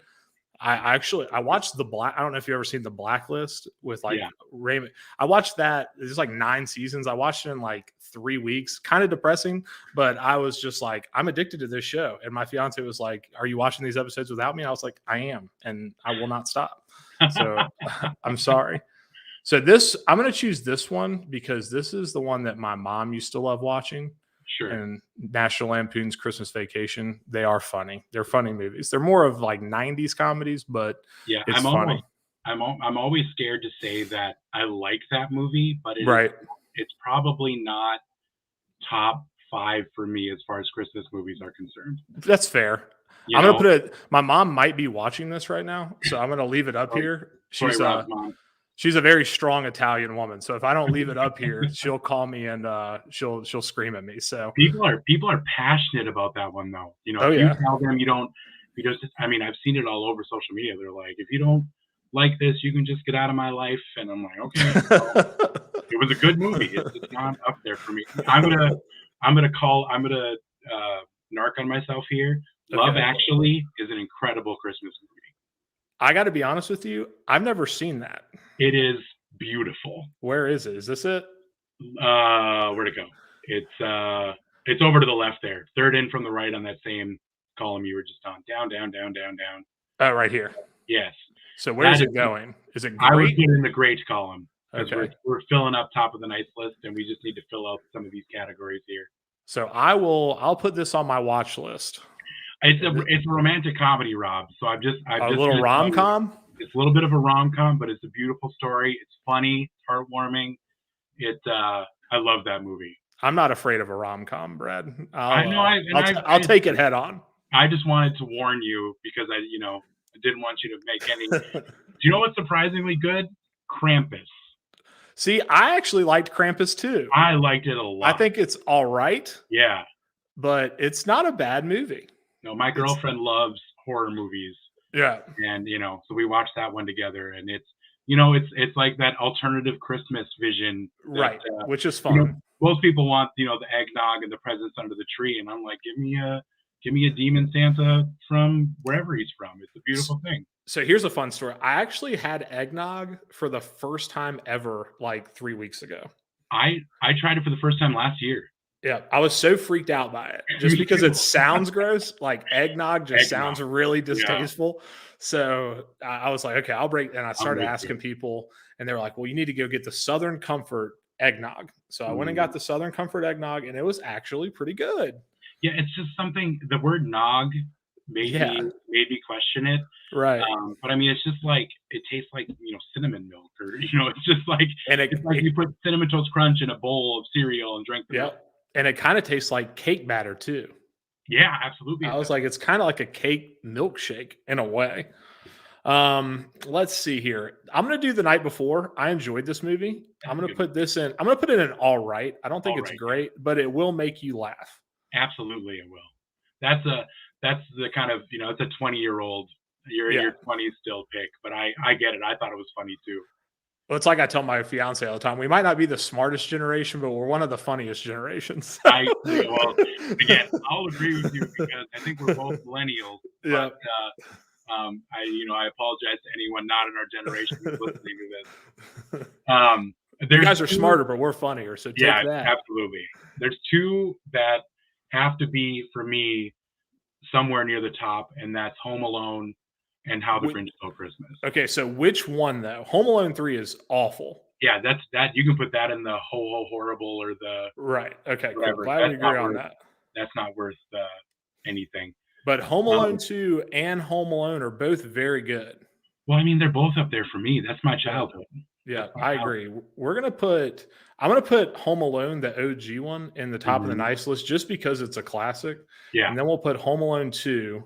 I watched I don't know if you ever seen The Blacklist with like Yeah. Raymond. I watched that. There's like 9 seasons. I watched it in like 3 weeks. Kind of depressing, but I was just like, I'm addicted to this show. And my fiance was like, "Are you watching these episodes without me?" I was like, "I am, and I will not stop." So I'm sorry. So I'm going to choose this one because this is the one that my mom used to love watching. Sure. And National Lampoon's Christmas Vacation. They are funny. They're funny movies. They're more of like 90s comedies, but Yeah, it's funny. I'm always scared to say that I like that movie, but Right. It's probably not top 5 for me as far as Christmas movies are concerned. That's fair. I'm going to put it, my mom might be watching this right now, so I'm going to leave it up here. She's a very strong Italian woman, so if I don't leave it up here, she'll call me and she'll scream at me. So people are passionate about that one, though. You know, you tell them I mean, I've seen it all over social media. They're like, if you don't like this, you can just get out of my life. And I'm like, okay, it was a good movie. It's not up there for me. I'm gonna narc on myself here. Love Actually is an incredible Christmas movie. I got to be honest with you. I've never seen that. It is beautiful. Where is it? Is this it? Where'd it go? It's over to the left there. Third in from the right on that same column you were just on. Down. Oh, right here. Yes. So where's it going? Is it great? I would put in the great column. Okay. We're filling up top of the nice list, and we just need to fill out some of these categories here. So I'll put this on my watch list. It's a romantic comedy, Rob. So I'm just a little rom-com. It's a little bit of a rom-com, but it's a beautiful story. It's funny, it's heartwarming. I love that movie. I'm not afraid of a rom-com, Brad. I'll take it head on. I just wanted to warn you because I didn't want you to make any. Do you know what's surprisingly good? Krampus. See, I actually liked Krampus too. I liked it a lot. I think it's all right. Yeah. But it's not a bad movie. No, my girlfriend loves horror movies. Yeah. And, so we watched that one together, and it's like that alternative Christmas vision. Right. Which is fun. Most people want, the eggnog and the presents under the tree. And I'm like, give me a demon Santa from wherever he's from. It's a beautiful thing. So here's a fun story. I actually had eggnog for the first time ever, like 3 weeks ago. I tried it for the first time last year. Yeah, I was so freaked out by it just because it sounds gross. Like eggnog sounds really distasteful. Yeah. So I was like, okay, I'll break. And I started asking people, and they were like, well, you need to go get the Southern Comfort eggnog. So I went and got the Southern Comfort eggnog, and it was actually pretty good. Yeah, it's just something. The word nog made me question it. Right. But I mean, it's just like it tastes like cinnamon milk, or it's just like it's like you put Cinnamon Toast Crunch in a bowl of cereal and drank the milk. And it kind of tastes like cake batter too. Yeah, absolutely. I was like, it's kind of like a cake milkshake in a way. Let's see here. I'm going to do The Night Before. I enjoyed this movie. I'm going to put this in. I'm going to put it in all right. I don't think it's great, but it will make you laugh. Absolutely, it will. That's the kind of, it's a 20-year-old, you're in your 20s still pick, but I get it. I thought it was funny too. Well, it's like I tell my fiance all the time. We might not be the smartest generation, but we're one of the funniest generations. Well, again, I'll agree with you because I think we're both millennials. Yeah. But I apologize to anyone not in our generation who's listening to this. You guys are smarter, but we're funnier. So take that. Absolutely. There's 2 that have to be for me somewhere near the top, and that's Home Alone and How the Grinch Stole Christmas. Okay, so which one though? Home Alone 3 is awful. Yeah, that's that. You can put that in the ho horrible or the right. Okay, cool. Glad we agree on that. That's not worth anything. But Home Alone 2 and Home Alone are both very good. Well, I mean, they're both up there for me. That's my childhood. Yeah, I agree. I'm gonna put Home Alone, the OG one, in the top of the nice list just because it's a classic. Yeah. And then we'll put Home Alone 2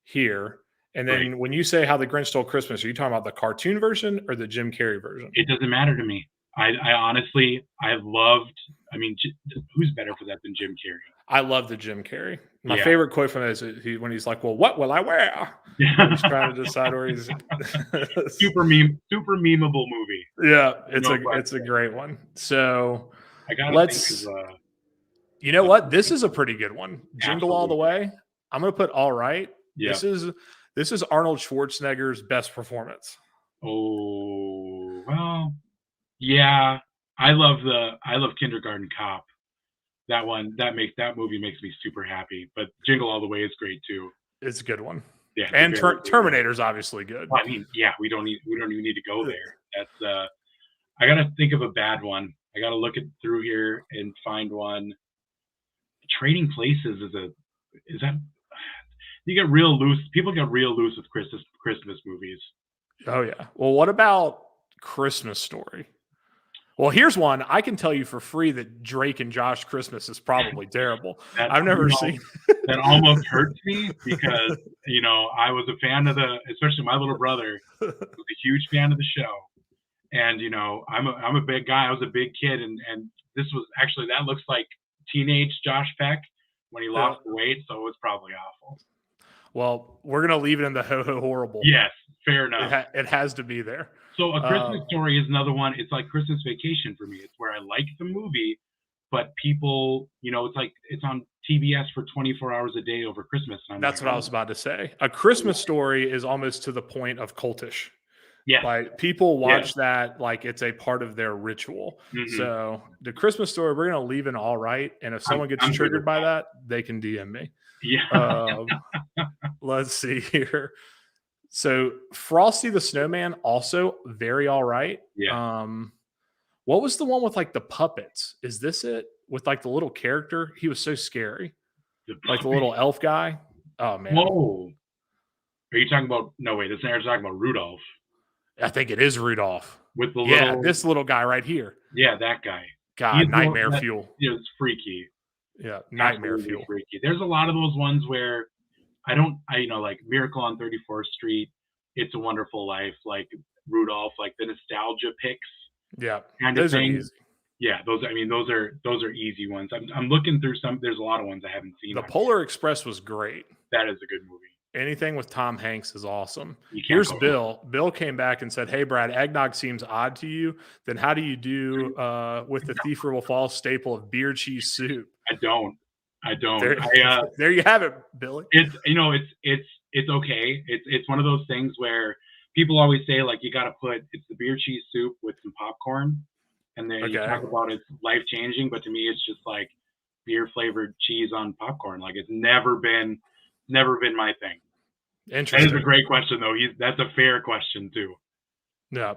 here. And then when you say How the Grinch Stole Christmas, are you talking about the cartoon version or the Jim Carrey version? It doesn't matter to me. I honestly, who's better for that than Jim Carrey? I love the Jim Carrey. My favorite quote from it is when he's like, well, what will I wear? Yeah. He's trying to decide where he's super memeable movie. Yeah, it's a great one. So let's you know what? This is a pretty good one. Jingle All the Way. I'm gonna put all right. Yeah. This is Arnold Schwarzenegger's best performance. Oh, well, yeah. I love Kindergarten Cop. That movie makes me super happy. But Jingle All the Way is great too. It's a good one. Yeah, and Terminator's obviously good. I mean, yeah, we don't even need to go there. That's I gotta think of a bad one. I gotta look through here and find one. Trading Places is that you get real loose. People get real loose with Christmas movies. Oh yeah. Well, what about Christmas Story? Well, here's one. I can tell you for free that Drake and Josh Christmas is probably terrible. I've never seen. That almost hurts me because, I was a fan of especially my little brother was a huge fan of the show. And, I'm a big guy. I was a big kid. And this was actually, that looks like teenage Josh Peck when he lost the weight. So it's probably awful. Well, we're going to leave it in the ho-ho horrible. Yes, fair enough. It has to be there. So A Christmas Story is another one. It's like Christmas Vacation for me. It's where I like the movie, but people, it's like it's on TBS for 24 hours a day over Christmas. And that's what I was about to say. A Christmas Story is almost to the point of cultish. Yeah. Like people watch that like it's a part of their ritual. Mm-hmm. So the Christmas Story, we're going to leave it all right. And if someone gets triggered by that, they can DM me. Yeah. Let's see here. So Frosty the Snowman, also very all right. Yeah. What was the one with like the puppets? Is this it? With like the little character? He was so scary. Like the little elf guy. Oh man. Whoa. Are you talking about this is talking about Rudolph. I think it is Rudolph. With the this little guy right here. Yeah, that guy. God, nightmare fuel. Yeah, it's freaky. Yeah, nightmare Absolutely fuel. Freaky. There's a lot of those ones where like Miracle on 34th Street, It's a Wonderful Life, like Rudolph, like the nostalgia picks. Yeah, kind of thing. Yeah, those are easy ones. I'm looking through some. There's a lot of ones I haven't seen. The Polar Express was great. That is a good movie. Anything with Tom Hanks is awesome. Here's Bill. Bill came back and said, "Hey, Brad, eggnog seems odd to you. Then how do you do with the Thief River Falls staple of beer cheese soup?" I don't. There you have it, Billy. It's it's okay. It's one of those things where people always say like you got to it's the beer cheese soup with some popcorn, and then you talk about it's life changing. But to me, it's just like beer flavored cheese on popcorn. Like it's never been my thing. Interesting. That is a great question though. That's a fair question too. Yeah.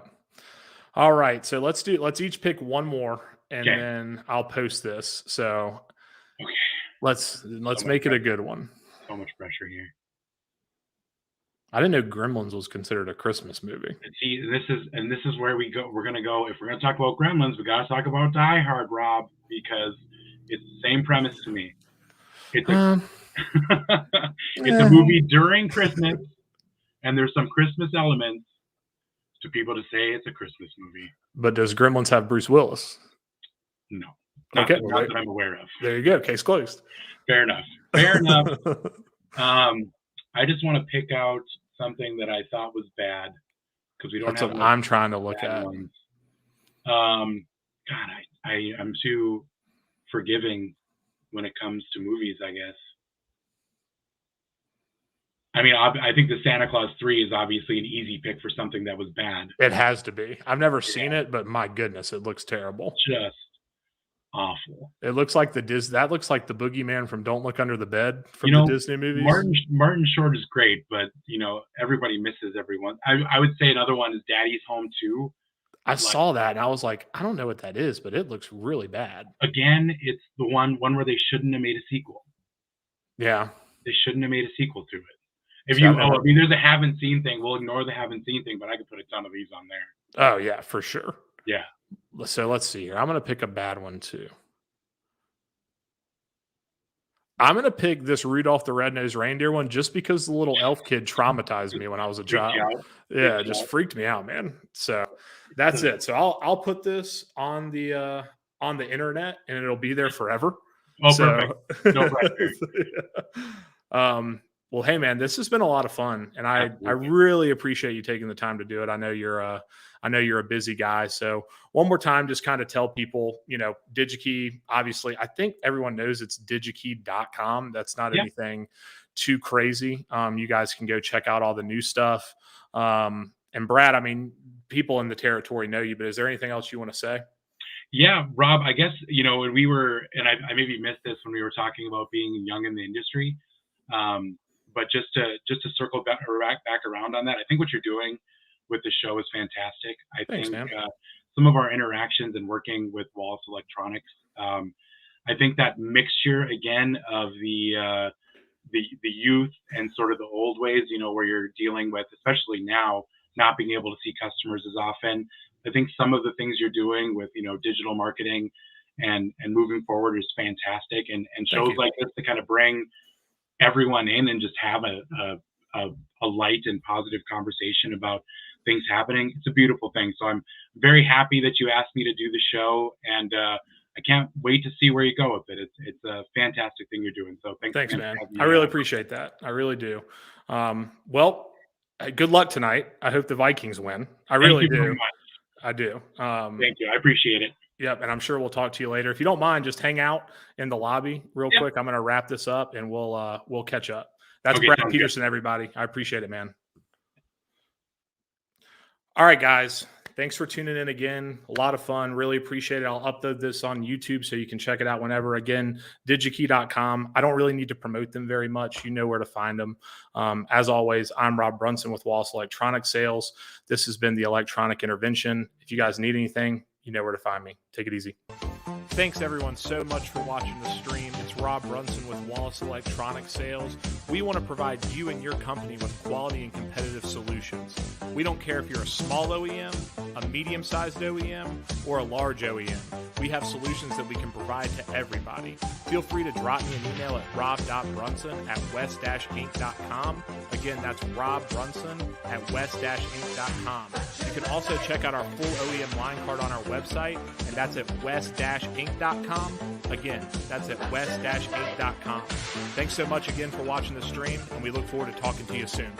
All right. So let's each pick one more, and then I'll post this. So let's make it a good one. So much pressure here. I didn't know Gremlins was considered a Christmas movie. See, this is where we go. We're gonna go. If we're gonna talk about Gremlins, we gotta talk about Die Hard, Rob, because it's the same premise to me. It's it's a movie during Christmas, and there's some Christmas elements to people to say it's a Christmas movie. But does Gremlins have Bruce Willis? No. Not that I'm aware of. There you go. Case closed. Fair enough. I just want to pick out something that I thought was bad because we don't That's have. What I'm trying to look at. God, I'm too forgiving when it comes to movies, I guess. I mean, I think the Santa Claus 3 is obviously an easy pick for something that was bad. It has to be. I've never seen it, but my goodness, it looks terrible. Just awful. It looks like that looks like the boogeyman from Don't Look Under the Bed from the Disney movies. Martin Short is great, but everybody misses everyone. I would say another one is Daddy's Home 2. I saw that and I was like, I don't know what that is, but it looks really bad. Again, it's the one where they shouldn't have made a sequel. Yeah. They shouldn't have made a sequel to it. There's a haven't seen thing. We'll ignore the haven't seen thing, but I could put a ton of these on there. Oh yeah, for sure. Yeah. So let's see here. I'm going to pick a bad one too. I'm going to pick this Rudolph the Red-Nosed Reindeer one just because the little elf kid traumatized me when I was a child. Yeah, it just freaked me out, man. So that's it. So I'll put this on the internet and it'll be there forever. Oh, perfect. No pressure. Well, hey man, this has been a lot of fun, and I really appreciate you taking the time to do it. I know you're a busy guy, so one more time, just kind of tell people, DigiKey. Obviously, I think everyone knows it's Digi-Key.com. That's not anything too crazy. You guys can go check out all the new stuff. And Brad, I mean, people in the territory know you, but is there anything else you want to say? Yeah, Rob, I guess, when we were, and I maybe missed this when we were talking about being young in the industry. But just to circle back around on that, I think what you're doing with the show is fantastic. Thanks, think man. Some of our interactions and working with Wallace Electronics, I think that mixture again of the youth and sort of the old ways, where you're dealing with, especially now, not being able to see customers as often. I think some of the things you're doing with, digital marketing and moving forward is fantastic. And shows like this to kind of bring everyone in and just have a light and positive conversation about things happening. It's a beautiful thing. So I'm very happy that you asked me to do the show, and I can't wait to see where you go with it. It's a fantastic thing you're doing. So thanks man. I really appreciate that. I really do. Well, good luck tonight. I hope the Vikings win. I really do. Very much. I do. Thank you. I appreciate it. Yep, and I'm sure we'll talk to you later. If you don't mind, just hang out in the lobby real quick. I'm going to wrap this up, and we'll catch up. That's Brad Peterson, everybody. I appreciate it, man. All right, guys. Thanks for tuning in again. A lot of fun. Really appreciate it. I'll upload this on YouTube so you can check it out whenever. Again, Digi-Key.com. I don't really need to promote them very much. You know where to find them. As always, I'm Rob Brunson with Wallace Electronic Sales. This has been the Electronic Intervention. If you guys need anything, you know where to find me. Take it easy. Thanks, everyone, so much for watching the stream. It's Rob Brunson with Wallace Electronic Sales. We want to provide you and your company with quality and competitive solutions. We don't care if you're a small OEM, a medium-sized OEM, or a large OEM. We have solutions that we can provide to everybody. Feel free to drop me an email at rob.brunson@west-inc.com. Again, that's robbrunson@west-inc.com. You can also check out our full OEM line card on our website, and that's at west-inc.com. Again, that's at west-inc.com. Thanks so much again for watching the stream, and we look forward to talking to you soon.